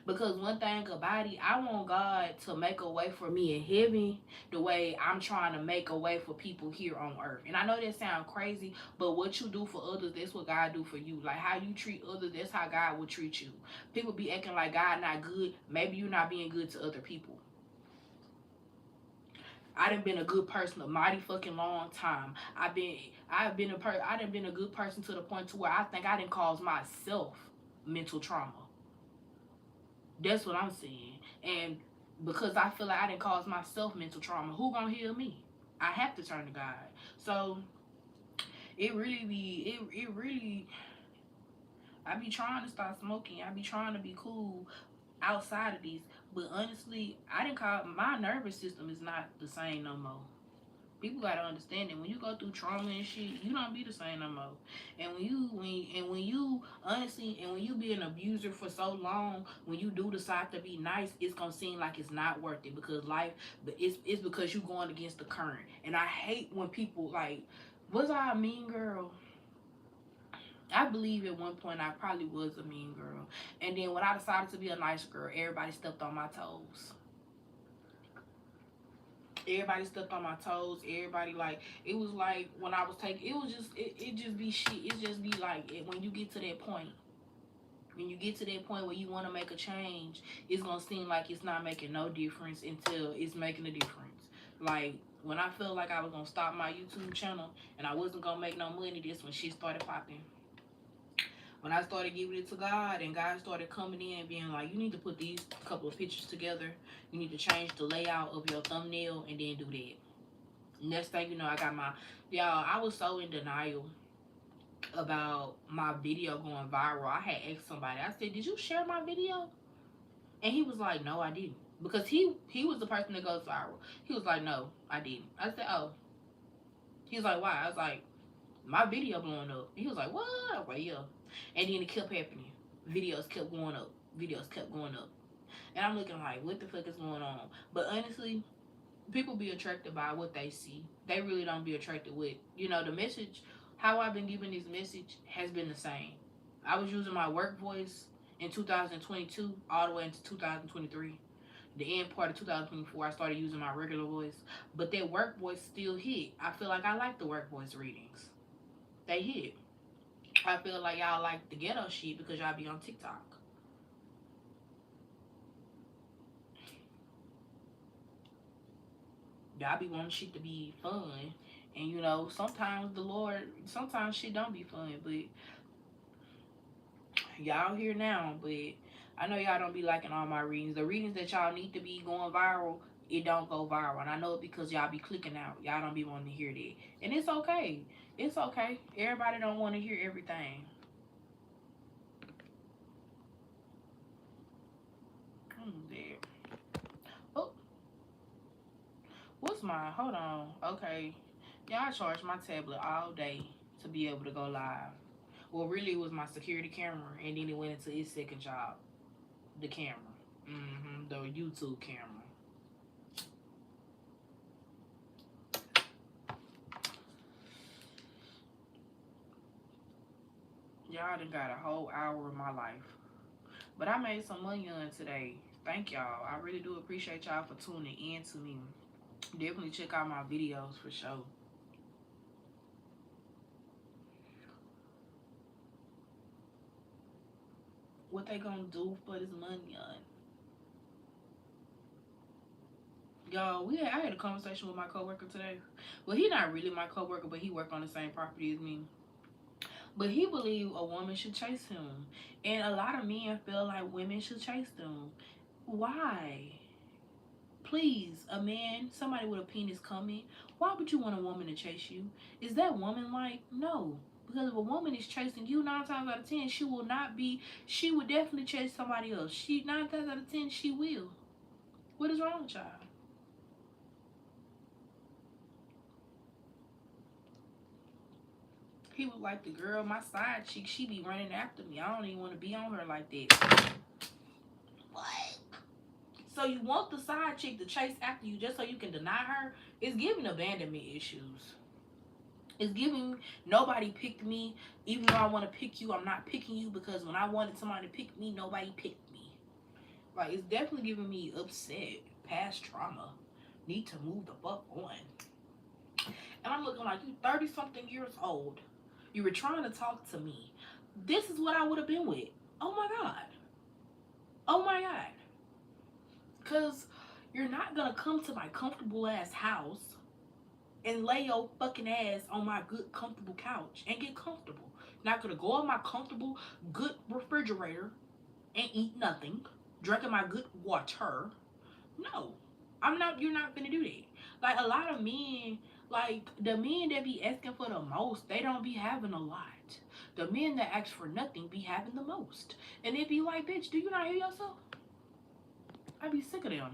Because one thing about it, I want God to make a way for me in heaven the way I'm trying to make a way for people here on earth. And I know that sounds crazy, but what you do for others, that's what God do for you. Like, how you treat others, that's how God will treat you. People be acting like God not good. Maybe you're not being good to other people. I done been a good person a mighty fucking long time. I done been a good person to the point to where I think I didn't cause myself mental trauma. That's what I'm saying. And because I feel like I didn't cause myself mental trauma, who gonna heal me? I have to turn to God. So it really I be trying to stop smoking. I be trying to be cool outside of these. But honestly, I didn't call my nervous system is not the same no more. People gotta understand that when you go through trauma and shit, you don't be the same no more. And when you honestly, and when you be an abuser for so long, when you do decide to be nice, it's gonna seem like it's not worth it because life, but it's because you going against the current. And I hate when people like, was I a mean girl? I believe at one point I probably was a mean girl, and then when I decided to be a nice girl, everybody stepped on my toes. Everybody stepped on my toes. Everybody, like, it was like when I was taking, it just be shit. It just be like when you get to that point, when you get to that point where you want to make a change, it's gonna seem like it's not making no difference until it's making a difference. Like, when I felt like I was gonna stop my YouTube channel and I wasn't gonna make no money, this when shit started popping. When I started giving it to God and God started coming in and being like, you need to put these couple of pictures together, you need to change the layout of your thumbnail, and then do that. Next thing you know, I got my, y'all, I was so in denial about my video going viral. I had asked somebody, I said, did you share my video? And he was like, no, I didn't. Because he was the person that goes viral. He was like, no, I didn't. I said, oh. He was like, why? I was like, my video blowing up. He was like, what? I was like, yeah. And then it kept happening. Videos kept going up. Videos kept going up. And I'm looking like, what the fuck is going on? But honestly, people be attracted by what they see. They really don't be attracted with, the message. How I've been giving this message has been the same. I was using my work voice in 2022 all the way into 2023. The end part of 2024, I started using my regular voice. But that work voice still hit. I feel like I like the work voice readings. They hit. I feel like y'all like the ghetto shit because y'all be on TikTok. Y'all be wanting shit to be fun. And sometimes shit don't be fun, but y'all here now, but I know y'all don't be liking all my readings. The readings that y'all need to be going viral, it don't go viral. And I know it because y'all be clicking out. Y'all don't be wanting to hear that. And it's okay. It's okay. Everybody don't want to hear everything. There. Oh, what's mine? Hold on. Okay. Y'all charged my tablet all day to be able to go live. Well, really, it was my security camera, and then it went into its second job, the camera. The YouTube camera. Y'all done got a whole hour of my life. But I made some money on today. Thank y'all. I really do appreciate y'all for tuning in to me. Definitely check out my videos for sure. What they gonna do for this money on? Y'all, I had a conversation with my coworker today. Well, he not really my coworker, but he work on the same property as me. But he believed a woman should chase him. And a lot of men feel like women should chase them. Why? Please, a man, somebody with a penis coming, why would you want a woman to chase you? Is that woman like? No. Because if a woman is chasing you 9 times out of 10, she will definitely chase somebody else. 9 times out of 10, she will. What is wrong with y'all? He was like, the girl, my side chick, she be running after me. I don't even want to be on her like that. What? So you want the side chick to chase after you just so you can deny her? It's giving abandonment issues. It's giving nobody picked me. Even though I want to pick you, I'm not picking you because when I wanted somebody to pick me, nobody picked me. Like, it's definitely giving me upset. Past trauma. Need to move the fuck on. And I'm looking like, you 30-something years old. You were trying to talk to me. This is what I would have been with. Oh my God. Oh my God. Because you're not going to come to my comfortable ass house and lay your fucking ass on my good comfortable couch and get comfortable. You're not going to go on my comfortable good refrigerator and eat nothing. Drinking my good water. No. You're not going to do that. Like, a lot of men, like, the men that be asking for the most, they don't be having a lot. The men that ask for nothing be having the most. And it be like, bitch, do you not hear yourself? I be sick of them.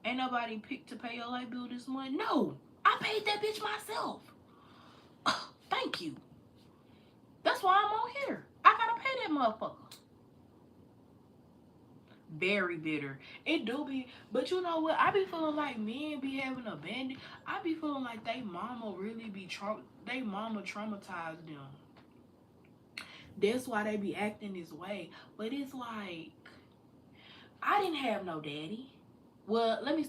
Ain't nobody picked to pay your light bill this month. No, I paid that bitch myself. Thank you. That's why I'm on here. I gotta pay that motherfucker. Very bitter. It do be, but you know what? I be feeling like men be having abandoned. I be feeling like they mama really be they mama traumatized them. That's why they be acting this way. But it's like, I didn't have no daddy. Well, let me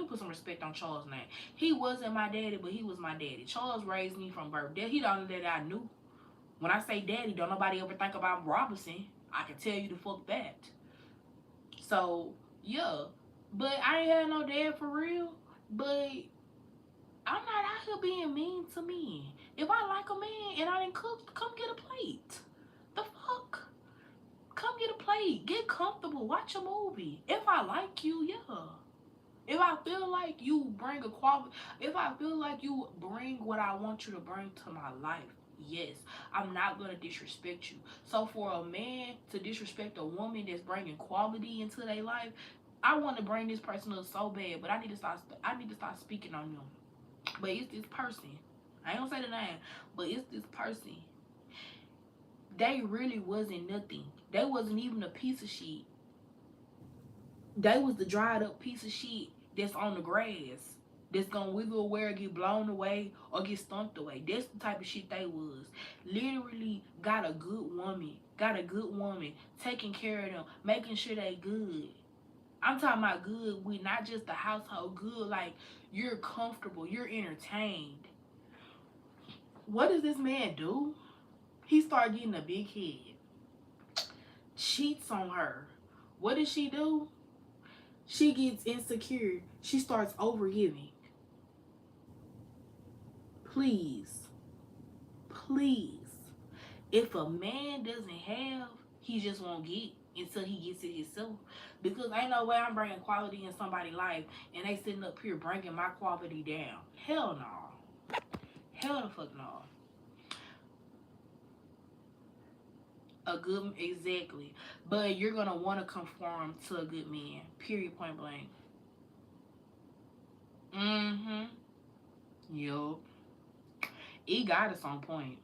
put some respect on Charles' name. He wasn't my daddy, but he was my daddy. Charles raised me from birth. He the only daddy I knew. When I say daddy, don't nobody ever think about Robinson. I can tell you the fuck that. So, yeah. But I ain't had no dad for real. But I'm not out here being mean to men. If I like a man and I didn't cook, come get a plate. The fuck? Come get a plate. Get comfortable. Watch a movie. If I like you, yeah. If I feel like you bring a quality, if I feel like you bring what I want you to bring to my life, yes, I'm not going to disrespect you. So for a man to disrespect a woman that's bringing quality into their life, I want to bring this person up so bad, but I need to start speaking on them. But it's this person. I ain't gonna say the name, but it's this person. They really wasn't nothing. They wasn't even a piece of shit. They was the dried up piece of shit that's on the grass. That's gonna wiggle away or get blown away or get stomped away. That's the type of shit they was. Literally got a good woman taking care of them, making sure they good. I'm talking about good with not just the household, good like you're comfortable, you're entertained. What does this man do? He start getting a big head. Cheats on her. What does she do? She gets insecure. She starts overgiving. Please. Please. If a man doesn't have, he just won't get. until he gets it himself. Because ain't no way I'm bringing quality in somebody's life and they sitting up here bringing my quality down. Hell no. Hell the fuck no. A good, exactly. But you're gonna want to conform to a good man. Period. Point blank. Mm-hmm. Yup. He got us on point.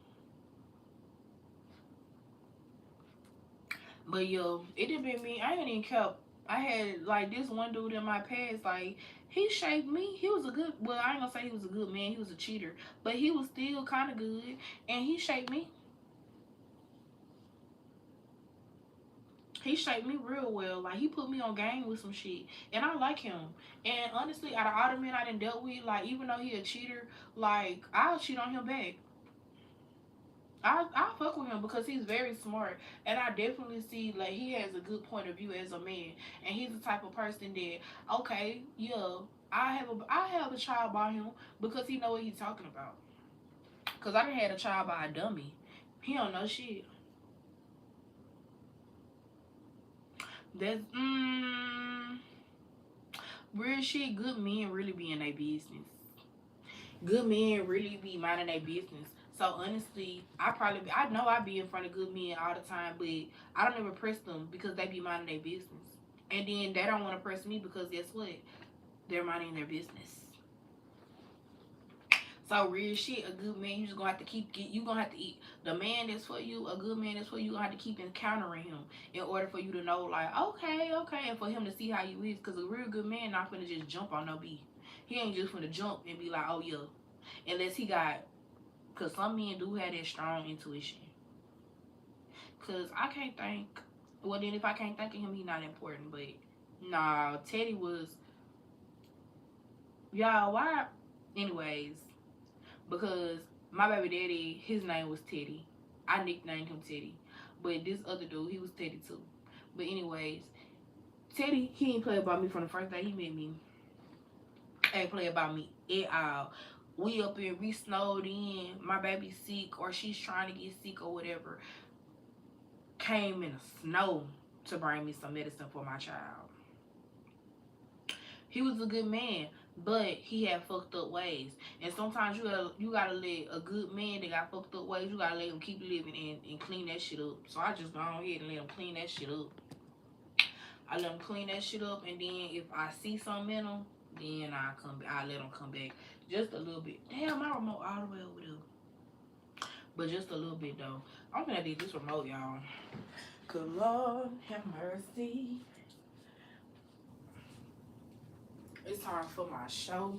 But yo, it didn't been me. I ain't even kept. I had like this one dude in my past. Like he shaped me. He was a good. Well, I ain't gonna say he was a good man. He was a cheater, but he was still kind of good, and he shaped me. He shaped me real well. Like he put me on game with some shit, and I like him. And honestly, out of all the men I done dealt with, like even though he a cheater, like I'll cheat on him back. I fuck with him because he's very smart, and I definitely see like he has a good point of view as a man, and he's the type of person that okay, yeah, I have a child by him because he know what he's talking about. Cause I done had a child by a dummy. He don't know shit. That's real shit. Good men really be in their business. Good men really be minding their business. So honestly, I know I be in front of good men all the time, but I don't ever press them because they be minding their business. And then they don't want to press me because guess what? They're minding their business. So real shit, a good man, you just gonna have to you gonna have to eat the man that's for you, a good man that's for you, you gonna have to keep encountering him in order for you to know like, okay, okay, and for him to see how you is, cause a real good man not gonna just jump on no beat. He ain't just gonna jump and be like, oh yeah. Unless he got cause some men do have that strong intuition. Cause I can't think well then if I can't think of him, he not important. But nah, Teddy was y'all why anyways, because my baby daddy, his name was Teddy. I nicknamed him Teddy. But this other dude, he was Teddy too. But anyways, Teddy, he ain't play about me from the first day he met me. Ain't play about me at all. We up here, we snowed in, my baby sick or she's trying to get sick or whatever. Came in the snow to bring me some medicine for my child. He was a good man, but he had fucked up ways. And sometimes you gotta let a good man that got fucked up ways, you gotta let him keep living and clean that shit up. So I just go ahead and let him clean that shit up. I let him clean that shit up, and then if I see something in him, then I let him come back just a little bit. Damn, my remote all the way over there, but just a little bit though. I'm gonna do this remote, y'all. Good Lord have mercy. It's time for my show.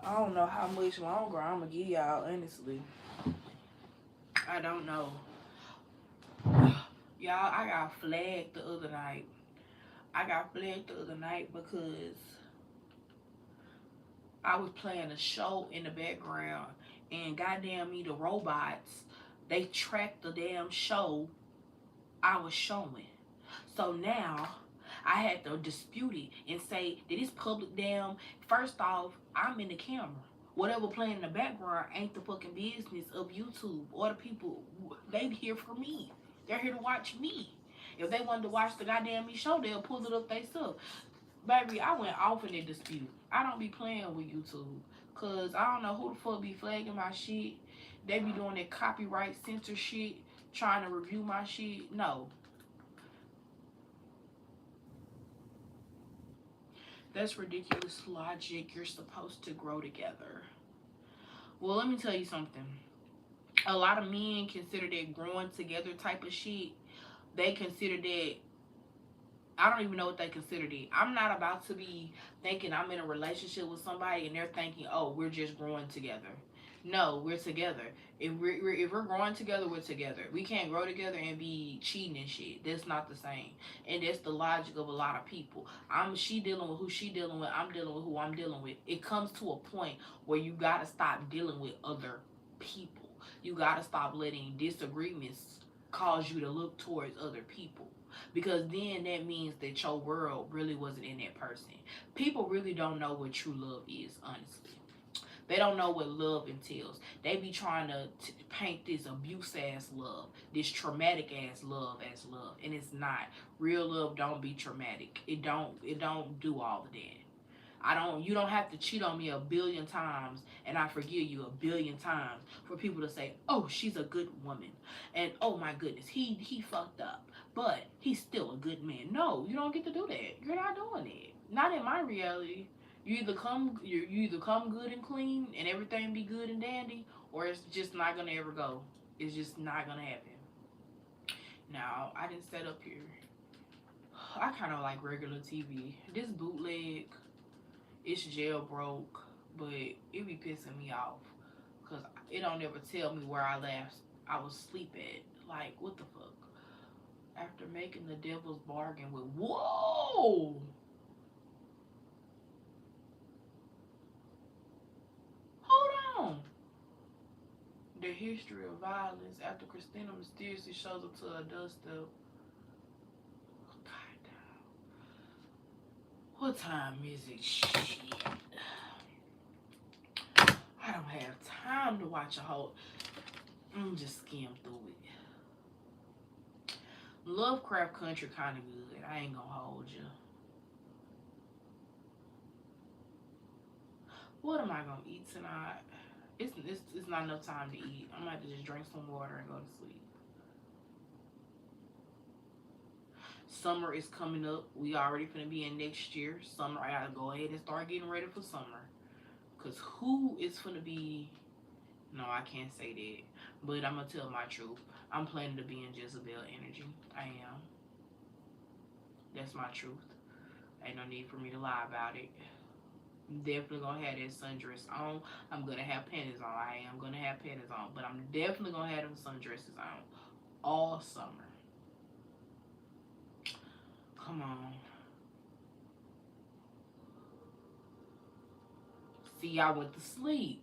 I don't know how much longer I'm gonna give y'all, honestly. I don't know. Y'all, I got flagged the other night. I got flagged the other night because I was playing a show in the background, and goddamn me, the robots, they tracked the damn show I was showing. So now I had to dispute it and say that it's public damn. First off, I'm in the camera. Whatever playing in the background ain't the fucking business of YouTube or the people. They here for me. They're here to watch me. If they wanted to watch the goddamn me show, they'll pull it up themselves. Baby, I went off in the dispute. I don't be playing with YouTube. Cause I don't know who the fuck be flagging my shit. They be doing that copyright censor shit, trying to review my shit. No. That's ridiculous logic. You're supposed to grow together. Well, let me tell you something. A lot of men consider that growing together type of shit. They consider that I don't even know what they consider it. I'm not about to be thinking I'm in a relationship with somebody and they're thinking, oh, we're just growing together. No, we're together. If we're growing together, we're together. We can't grow together and be cheating and shit. That's not the same. And that's the logic of a lot of people. She dealing with who she dealing with. I'm dealing with who I'm dealing with. It comes to a point where you gotta stop dealing with other people. You gotta stop letting disagreements cause you to look towards other people, because then that means that your world really wasn't in that person. People really don't know what true love is, honestly. They don't know what love entails. They be trying to paint this abuse ass love, this traumatic ass love as love, and it's not. Real love don't be traumatic. It don't do all of that. You don't have to cheat on me a billion times and I forgive you a billion times for people to say, oh, she's a good woman. And oh my goodness, he fucked up. But he's still a good man. No, you don't get to do that. You're not doing it. Not in my reality. You either come good and clean and everything be good and dandy, or it's just not gonna ever go. It's just not gonna happen. Now, I didn't set up here. I kinda like regular TV. This bootleg, it's jailbroke, but it be pissing me off because it don't ever tell me where I was asleep at. Like, what the fuck? After making the devil's bargain with, whoa! Hold on. The history of violence after Christina mysteriously shows up to a doorstep. God damn. What time is it? Shit. I don't have time to watch a whole. I'm just skim through it. Lovecraft Country kind of good. I ain't gonna hold you. What am I gonna eat tonight? It's not enough time to eat. I'm gonna have to just drink some water and go to sleep. Summer is coming up. We already finna be in next year. Summer, I gotta go ahead and start getting ready for summer. Cause who is finna be? No, I can't say that. But I'm gonna tell my truth. I'm planning to be in Jezebel energy. I am. That's my truth. Ain't no need for me to lie about it. I'm definitely gonna have that sundress on. I'm gonna have panties on. I am gonna have panties on. But I'm definitely gonna have them sundresses on all summer. Come on. See, I went to sleep.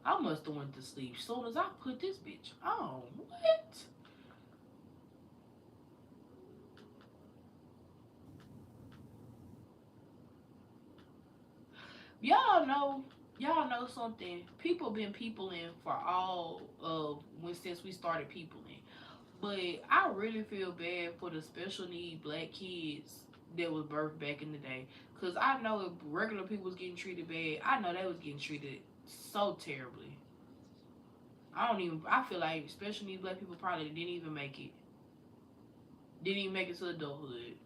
I must have went to sleep soon as I put this bitch on. What? Y'all know something. People been peopling for all of since we started peopling. But I really feel bad for the special need black kids that was birthed back in the day. Cause I know if regular people was getting treated bad, I know they was getting treated so terribly. I feel like special needs black people probably didn't even make it. Didn't even make it to adulthood.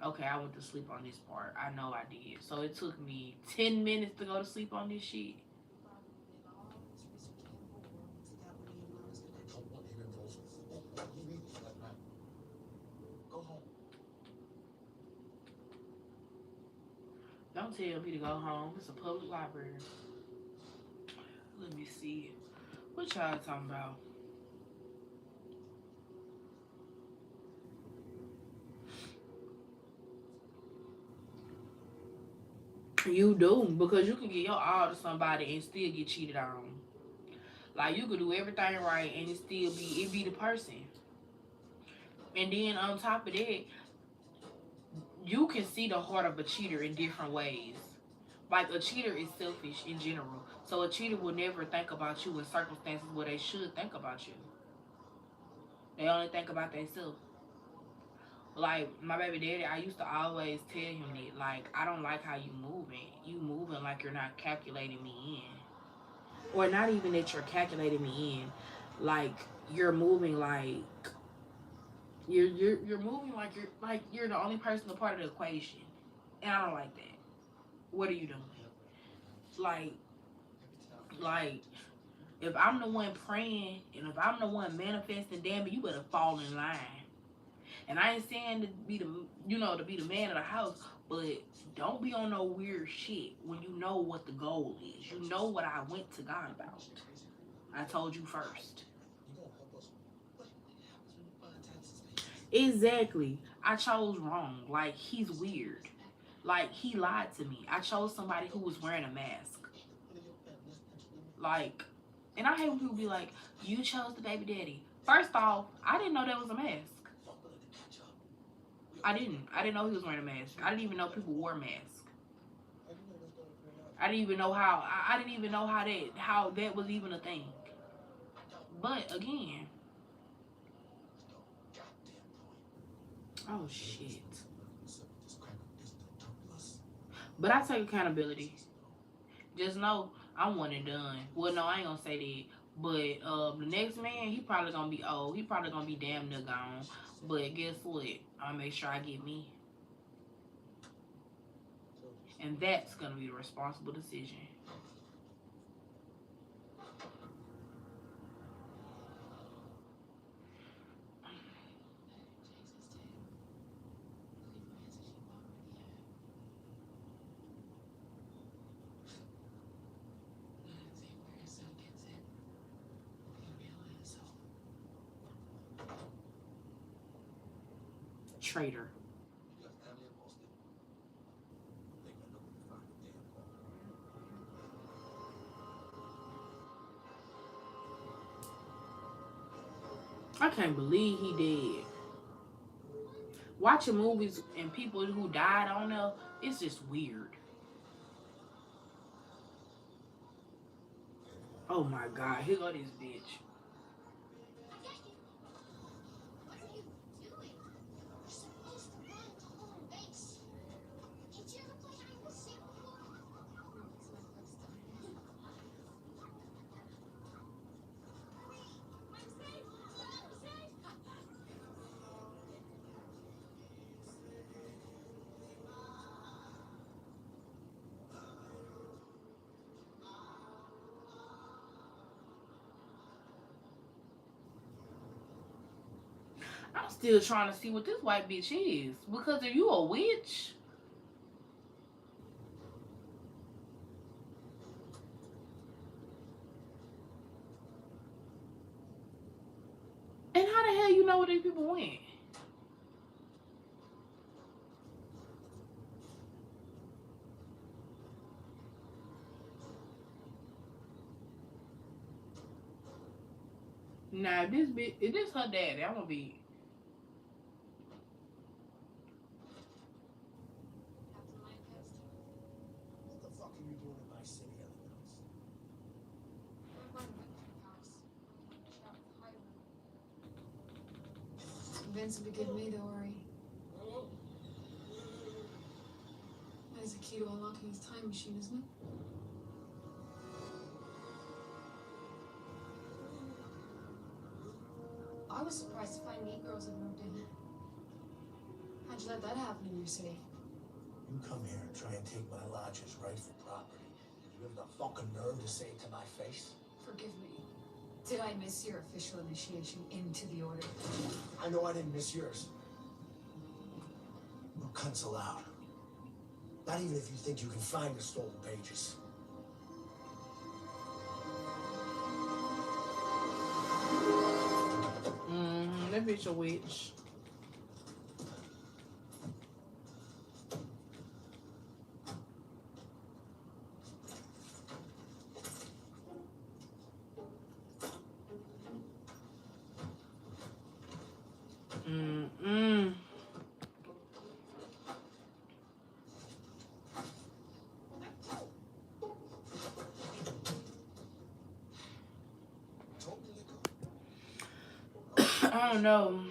Okay, I went to sleep on this part. I know I did. So it took me 10 minutes to go to sleep on this shit. Don't tell me to go home. It's a public library. Let me see. What y'all talking about? You do, because you can get your all to somebody and still get cheated on. Like you could do everything right and it be the person. And then on top of that, you can see the heart of a cheater in different ways. Like a cheater is selfish in general. So a cheater will never think about you in circumstances where they should think about you. They only think about themselves. Like my baby daddy, I used to always tell him that, like, I don't like how you moving. You moving like you're not calculating me in. Or not even that you're calculating me in. Like you're moving like you're moving like you're the only person a part of the equation. And I don't like that. What are you doing? Like like if I'm the one praying and if I'm the one manifesting, damn it, you better fall in line. And I ain't saying to be the man of the house, but don't be on no weird shit when you know what the goal is. You know what I went to God about. I told you first. Exactly. I chose wrong. Like he's weird. Like he lied to me. I chose somebody who was wearing a mask. Like, and I hate when people be like, "You chose the baby daddy." First off, I didn't know that was a mask. I didn't. I didn't know he was wearing a mask. I didn't even know people wore masks. I didn't even know how. I didn't even know how that was even a thing. But again, oh shit. But I take accountability. Just know I'm one and done. Well, no, I ain't gonna say that. But the next man, he probably gonna be old. He probably gonna be damn near gone. But guess what? I'll make sure I get me. And that's gonna be the responsible decision. Traitor. I can't believe he did. Watching movies and people who died on there, it's just weird. Oh my god, here go this bitch. I'm still trying to see what this white bitch is. Because are you a witch? And how the hell you know where these people went? Nah, this bitch, if this her daddy, I'm gonna be. What the fuck are you doing in my city, Eleanor? Convince him to give me the Ori. That is a key to unlocking his time machine, isn't it? I was surprised to find Meat Girls had moved in. How'd you let that happen in your city? You come here and try and take my lodge's rightful property. You have the fucking nerve to say it to my face? Forgive me. Did I miss your official initiation into the Order? I know I didn't miss yours. No cunts allowed. Not even if you think you can find the stolen pages. That bitch a witch. I don't know.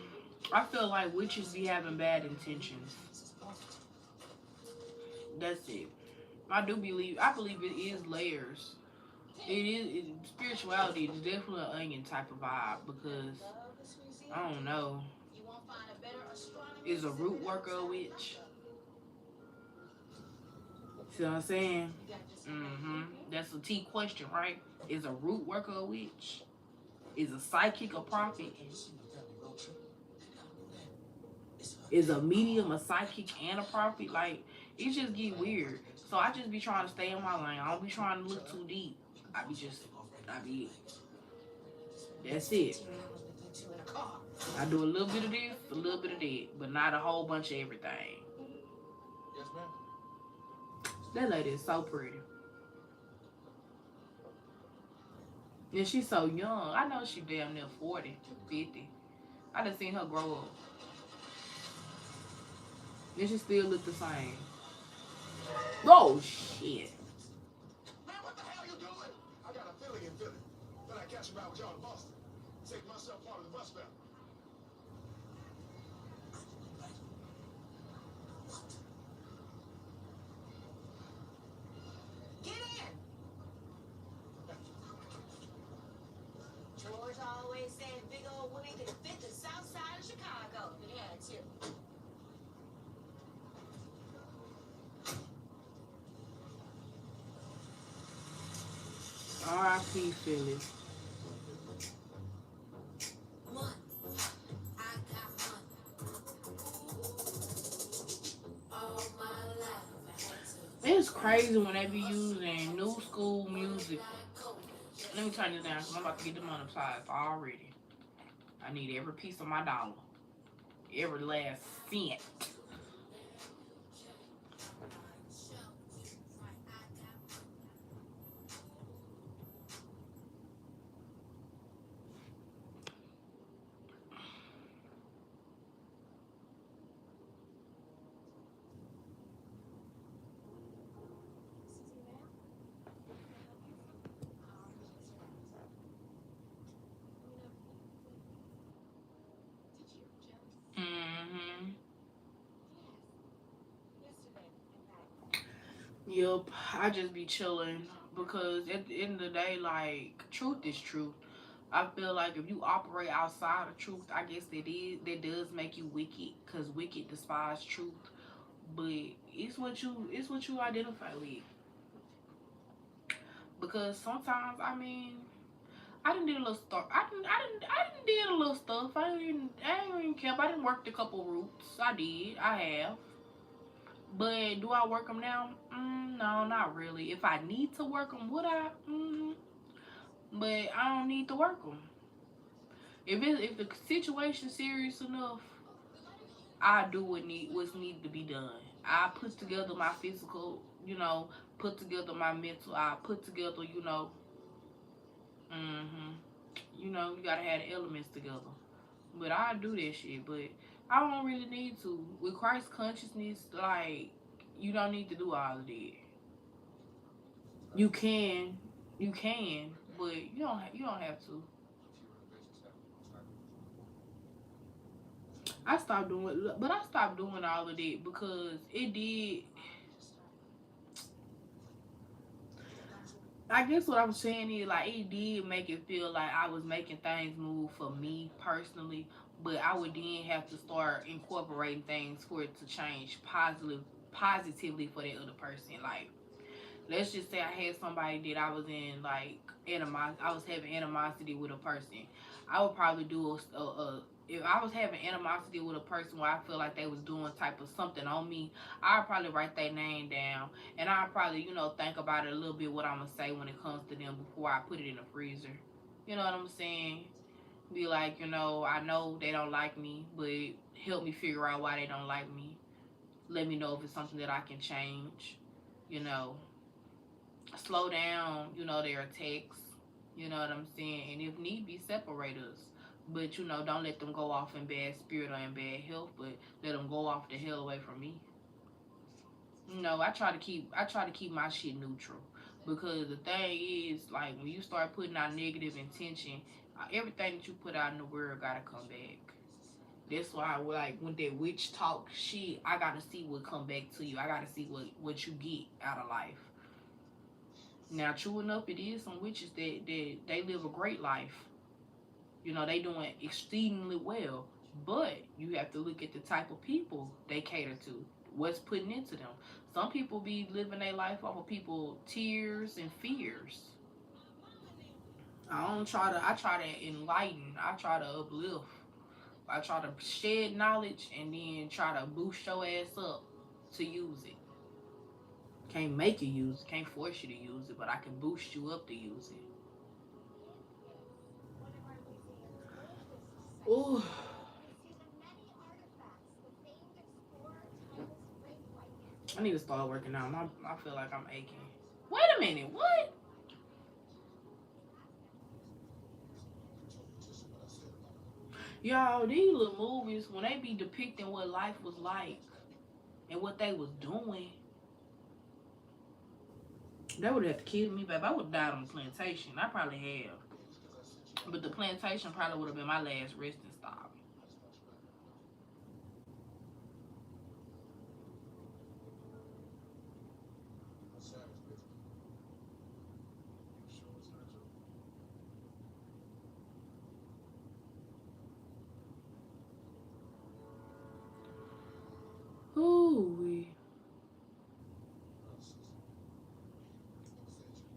I feel like witches be having bad intentions. That's it. I believe it is layers. Spirituality is definitely an onion type of vibe because I don't know. Is a root worker a witch? See what I'm saying? That's a T question, right? Is a root worker a witch? Is a psychic a prophet? Is a medium a psychic and a prophet? Like, it just get weird. So I just be trying to stay in my lane. I don't be trying to look too deep. That's it. I do a little bit of this, a little bit of that, but not a whole bunch of everything. Yes, ma'am. That lady is so pretty. And she's so young. I know she damn near 40, 50. I done seen her grow up. And she still look the same. Oh shit. Man, what the hell you doing? I got a feeling in Philly. Then I catch him out with y'all in Boston. Take myself part of the bus fare. Get in! George always said big old women could fit the south side of Chicago. They had to. R.I.P. Philly. Money. I got money. All my life I had to. It's crazy when they be using new school music. Let me turn this down because I'm about to get them on the side already. I need every piece of my dollar. Every last cent. Mm-hmm. Yup, I just be chilling because at the end of the day, like, truth is truth. I feel like if you operate outside of truth, I guess that does make you wicked, cause wicked despise truth. But it's what you identify with. Because sometimes, I mean, I didn't did a little stuff. I didn't did a little stuff. I ain't kept. I didn't work a couple routes. I did. I have. But do I work them now? No, not really. If I need to work them, would I? But I don't need to work them. If the situation serious enough, I do what's needed to be done. I put together my physical, put together my mental. I put together, hmm you gotta have the elements together. But I do that shit. But I don't really need to. With Christ consciousness, like, you don't need to do all of that. You can, but you don't have to. I stopped doing all of that because it did. I guess what I'm saying is, like, it did make it feel like I was making things move for me personally, but I would then have to start incorporating things for it to change positively for that other person. Like, let's just say I had somebody that I was in, like, I was having animosity with a person. I would probably do if I was having animosity with a person where I feel like they was doing type of something on me, I'd probably write their name down, and I'd probably, think about it a little bit what I'm gonna say when it comes to them before I put it in the freezer. You know what I'm saying? Be like, I know they don't like me, but help me figure out why they don't like me. Let me know if it's something that I can change. You know, slow down, their attacks. You know what I'm saying? And if need be, separate us. But, don't let them go off in bad spirit or in bad health, but let them go off the hell away from me. I try to keep my shit neutral. Because the thing is, like, when you start putting out negative intention, everything that you put out in the world gotta come back. That's why, like, when that witch talk shit, I gotta see what come back to you. I gotta see what you get out of life. Now, true enough, it is some witches that they live a great life. They doing exceedingly well. But you have to look at the type of people they cater to. What's putting into them. Some people be living their life off of people tears and fears. I try to enlighten. I try to uplift. I try to shed knowledge and then try to boost your ass up to use it. Can't make you use it, can't force you to use it, but I can boost you up to use it. Ooh. I need to start working out. I feel like I'm aching. Wait a minute, what? Y'all, these little movies, when they be depicting what life was like, and what they was doing, they would have to kill me, babe. I would have died on the plantation. I probably have. But the plantation probably would have been my last resting stop. Ooh.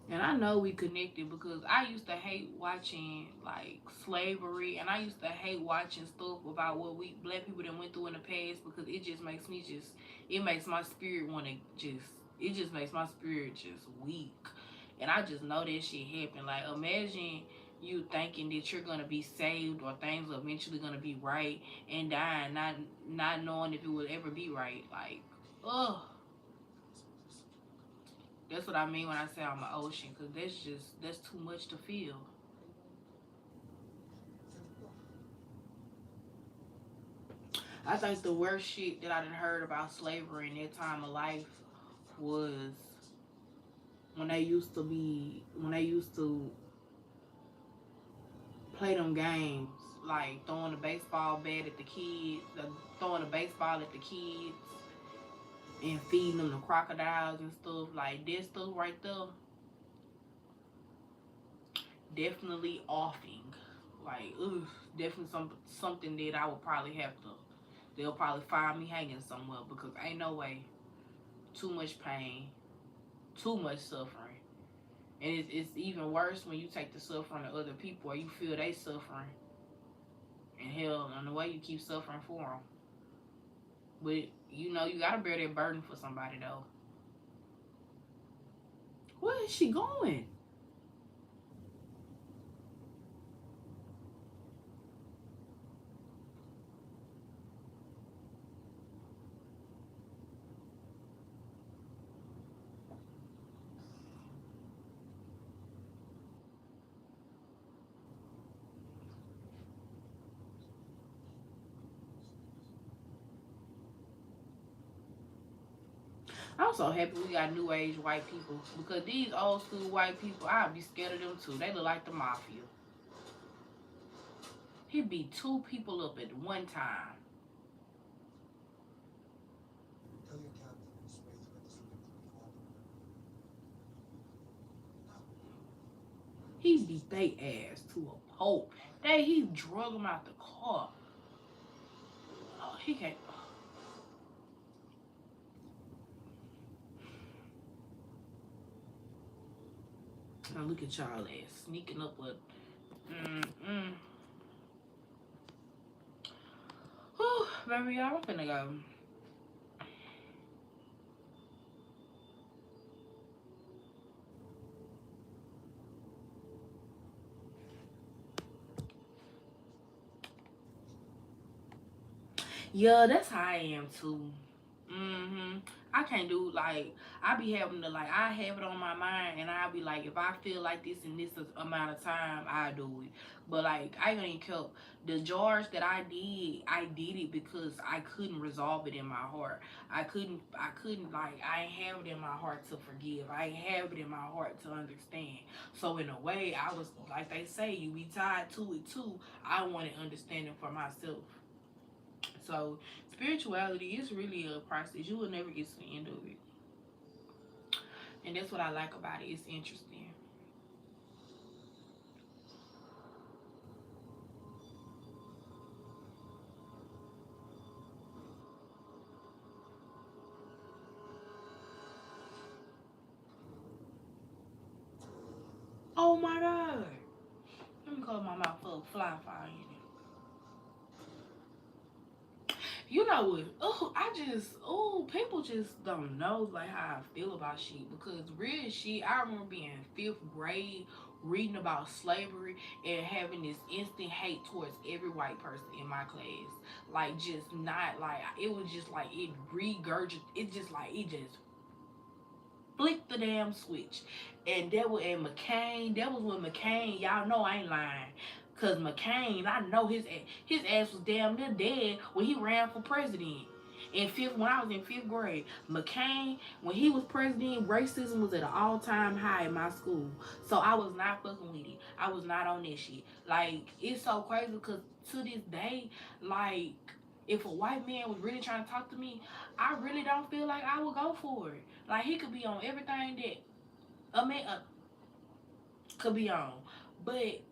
And I know we connected because I used to hate watching like slavery, and I used to hate watching stuff about what we black people that went through in the past, because it just makes me it makes my spirit want to it just makes my spirit just weak. And I just know that shit happened. Like, imagine you thinking that you're gonna be saved or things are eventually gonna be right, and dying not knowing if it will ever be right. Like, ugh. That's what I mean when I say I'm an ocean, because that's too much to feel. I think the worst shit that I done heard about slavery in that time of life was when they used to play them games, like throwing a baseball bat at the kids, throwing a baseball at the kids, and feeding them the crocodiles and stuff. Like, that stuff right there, definitely offing. Like, ugh, definitely something that I would probably have to. They'll probably find me hanging somewhere, because ain't no way. Too much pain, too much suffering, and it's even worse when you take the suffering of other people, or you feel they suffering, and hell, on the way you keep suffering for them. But you know you gotta bear that burden for somebody though. Where is she going? I'm so happy we got new age white people, because these old school white people, I'd be scared of them too. They look like the mafia. He'd be two people up at one time. Tell your captain and Smith that this will be He beat they ass to a pulp. He drug them out the car. Oh, he can't. Now look at y'all ass sneaking up with. Whew, baby, y'all, I'm finna go. Yeah, that's how I am too. I can't do, like, I be having to, like, I have it on my mind, and I be like, if I feel like this in this amount of time, I do it. But like, I ain't kept the jars that I did it because I couldn't resolve it in my heart. I couldn't like, I ain't have it in my heart to forgive. I ain't have it in my heart to understand. So in a way, I was like they say, you be tied to it too. I wanted understanding for myself. So spirituality is really a process. You will never get to the end of it. And that's what I like about it. It's interesting. Oh my God. Let me close my mouth for a fly fire in it. You know what? People just don't know like how I feel about shit, because real shit, I remember being in fifth grade reading about slavery and having this instant hate towards every white person in my class. Like, just not like, it was just like it regurgitated, it just flicked the damn switch. And that was when McCain, y'all know I ain't lying. Cause McCain, I know his ass was damn near dead when he ran for president. When I was in 5th grade, McCain, when he was president, racism was at an all-time high in my school. So I was not fucking with it. I was not on this shit. Like, it's so crazy because to this day, like, if a white man was really trying to talk to me, I really don't feel like I would go for it. Like, he could be on everything that a man could be on. But,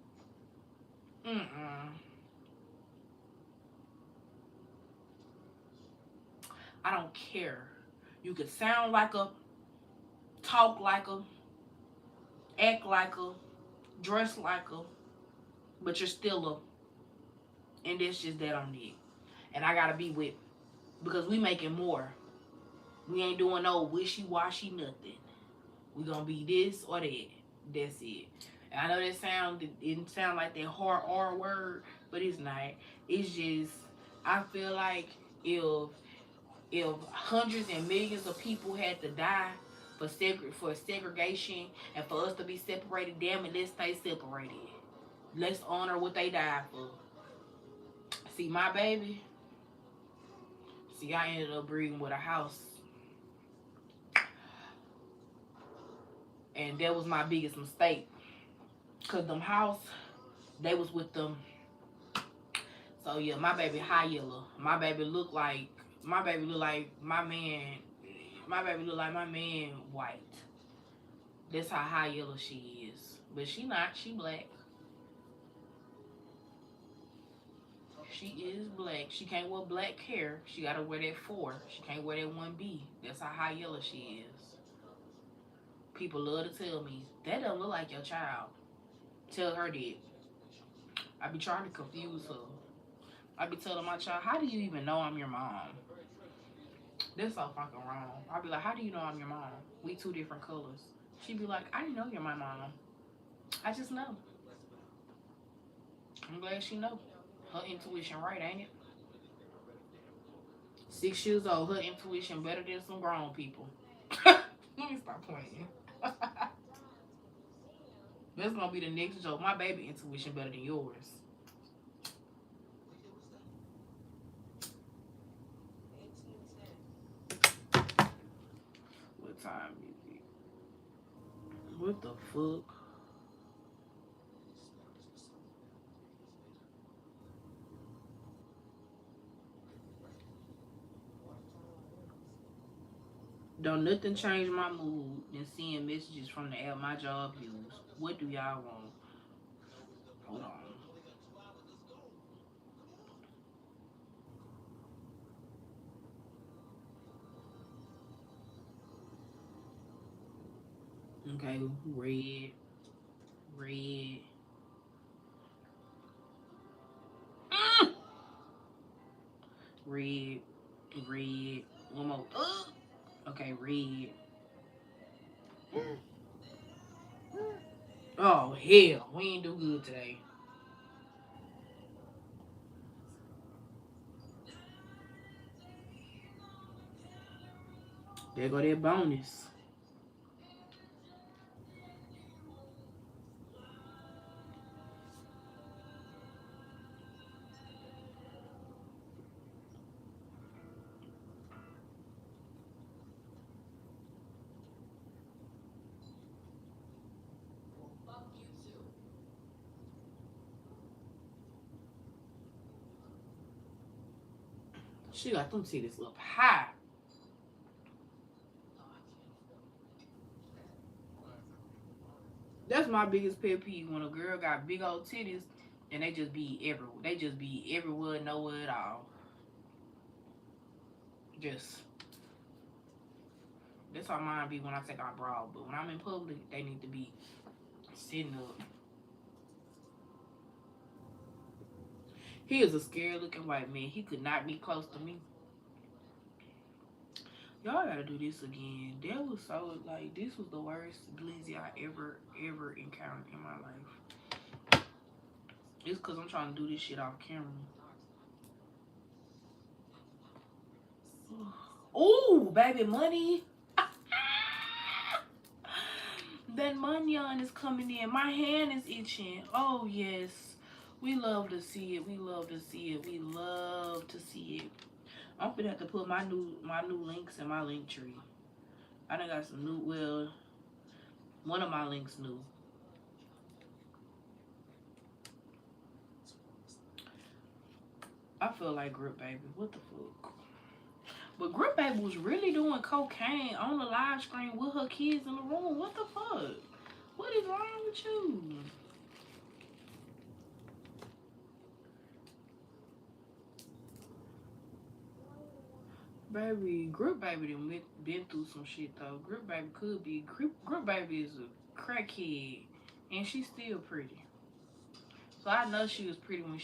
I don't care. You could sound like a, talk like a, act like a, dress like a, but you're still a, and that's just that on it. And I gotta be with, because we making more. We ain't doing no wishy-washy nothing. We gonna be this or that. That's it. And I know it sound like that hard R word, but it's not. It's just, I feel like if hundreds and millions of people had to die for segregation and for us to be separated, damn it, let's stay separated. Let's honor what they died for. See, my baby, I ended up breeding with a house. And that was my biggest mistake. Because them house, they was with them. So yeah, my baby high yellow. My baby look like my man. My baby look like my man white. That's how high yellow she is. But she not. She black. She is black. She can't wear black hair. She gotta wear that 4. She can't wear that 1B. That's how high yellow she is. People love to tell me, that don't look like your child. Tell her that. I be trying to confuse her. I be telling my child, how do you even know I'm your mom? That's so fucking wrong. I be like, how do you know I'm your mom? We 2 different colors. She be like, I didn't know you're my mom. I just know. I'm glad she know. Her intuition right, ain't it? 6 years old, her intuition better than some grown people. Let me stop playing. That's gonna be the next joke. My baby intuition better than yours. What time is it? What the fuck? Don't nothing change my mood than seeing messages from the app my job use. What do y'all want? Hold on. Okay, red. Red. One more. Okay, red. Oh, hell. We ain't do good today. There go that bonus. She got them titties up high. That's my biggest pet peeve, when a girl got big old titties and they just be everywhere. They just be everywhere, nowhere at all. Just, that's how mine be when I take out bra. But when I'm in public, they need to be sitting up. He is a scary looking white man. He could not be close to me. Y'all gotta do this again. That was so, like, this was the worst glizzy I ever encountered in my life. It's because I'm trying to do this shit off camera. Ooh, baby money. That money is coming in. My hand is itching. Oh, yes. We love to see it. We love to see it. We love to see it. I'm gonna have to put my new links in my link tree. I done got some new. Well, one of my links new. I feel like Grip Baby. What the fuck? But Grip Baby was really doing cocaine on the live screen with her kids in the room. What the fuck? What is wrong with you? Baby, Grip Baby done been through some shit though. Grip Baby could be. Grip Baby is a crackhead. And she's still pretty. So I know she was pretty when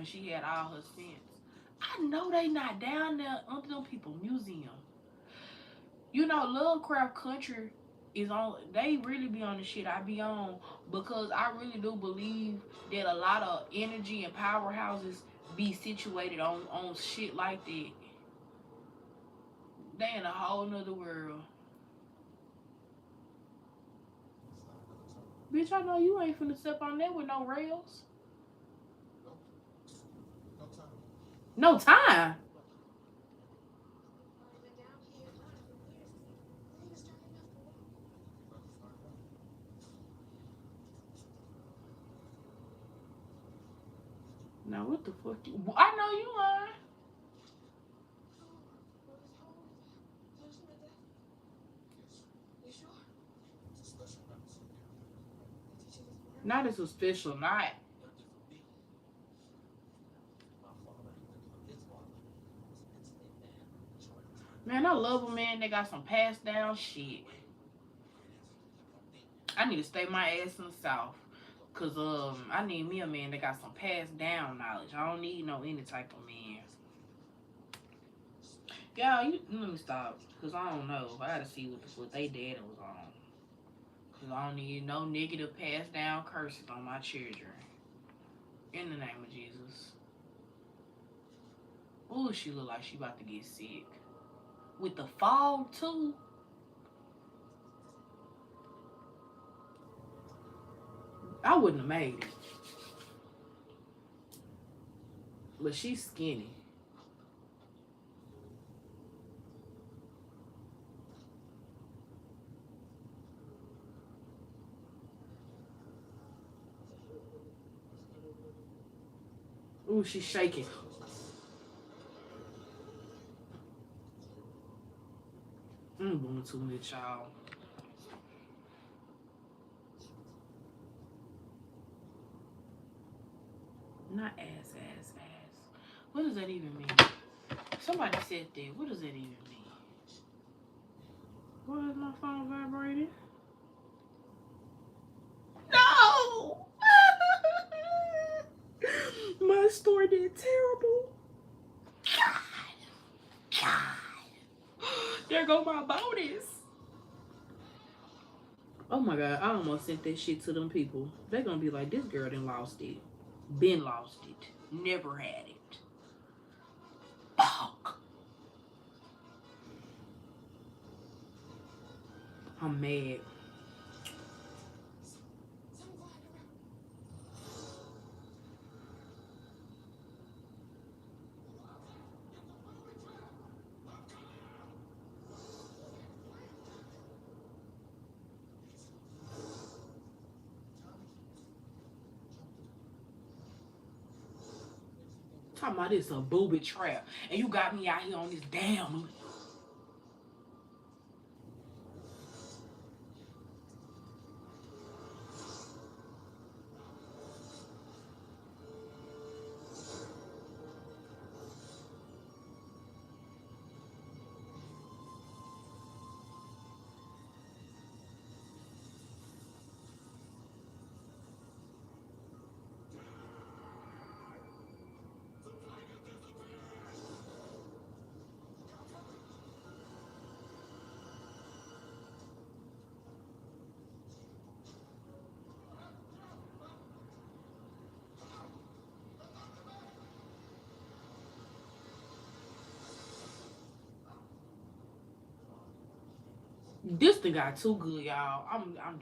she had all her sense. I know they not down there under them people museum. You know, Lovecraft Country is on. They really be on the shit I be on, because I really do believe that a lot of energy and powerhouses be situated on shit like that. They in a whole nother world. Bitch, I know you ain't finna step on that with no rails. No time. Now what the fuck? I know you lying. Not as a special night. Man, I love a man that got some passed down shit. I need to stay my ass in the South. Cause I need me a man that got some passed down knowledge. I don't need no any type of man. Y'all, let me stop. Cause I don't know. I gotta see what the fuck they dad was on. Cause I don't need no negative passed down curses on my children. In the name of Jesus. Ooh, she look like she about to get sick. With the fog too. I wouldn't have made it. But she's skinny. Ooh, she's shaking. I'm doing too much, y'all. Not ass. What does that even mean? Somebody said that. What does that even mean? Why is my phone vibrating? No! My store did terrible. God. There go my bonus. Oh my God, I almost sent that shit to them people. They're gonna be like, this girl done lost it. Been lost it. Never had it. Fuck. I'm mad. Talking about this a booby trap, and you got me out here on this damn. This thing got too good, y'all. I'm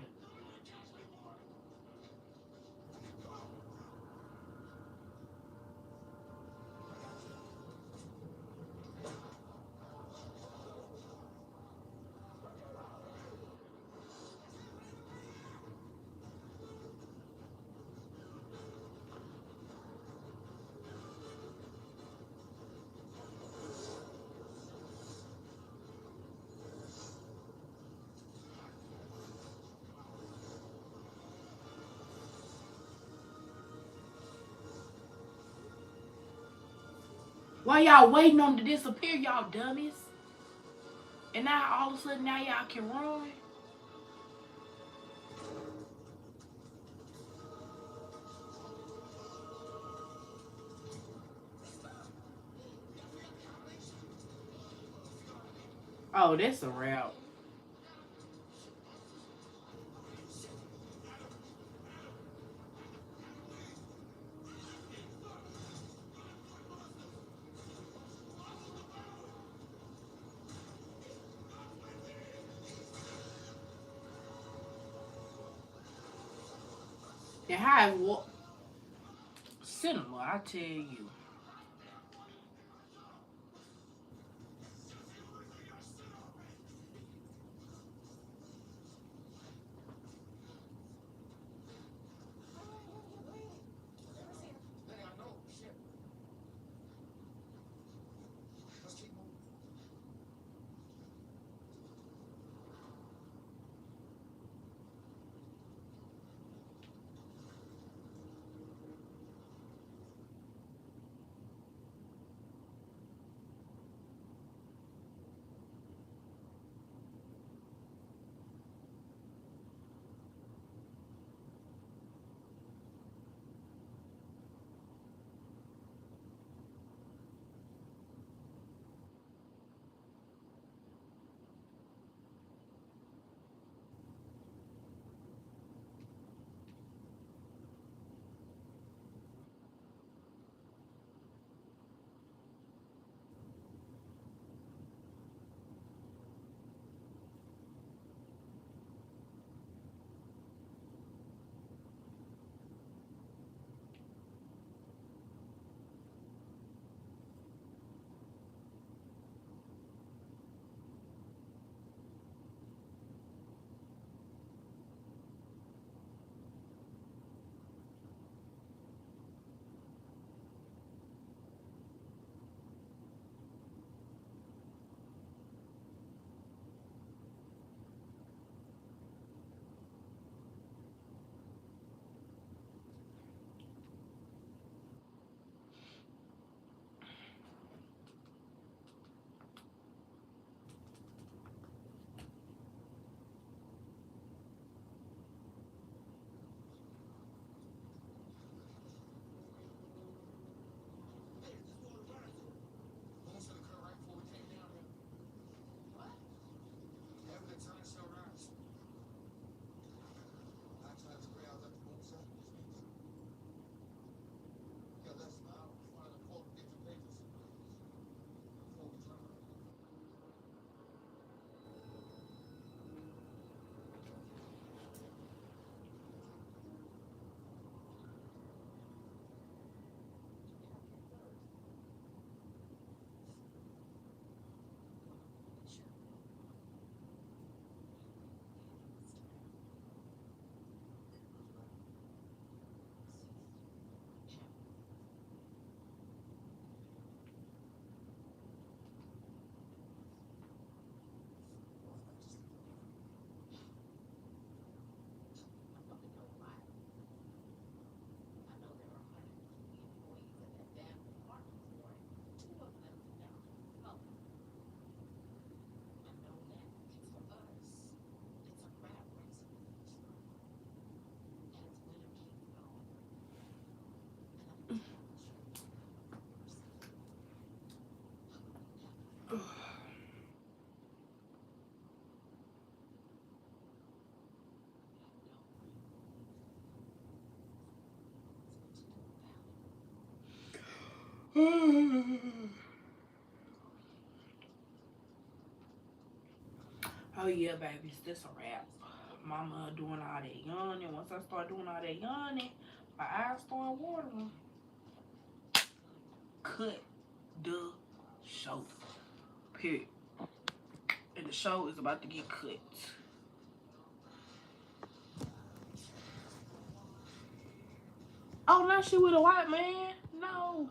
Why y'all waiting on them to disappear, y'all dummies? And now all of a sudden now y'all can run. Oh, that's a wrap. And how what cinema, I tell you. Hey, I know. Shit. Let's keep moving. Oh yeah, babies, this a wrap. Mama doing all that yawning. Once I start doing all that yawning, my eyes start watering. Cut the show. Period. And the show is about to get cut. Oh, now she with a white man? No.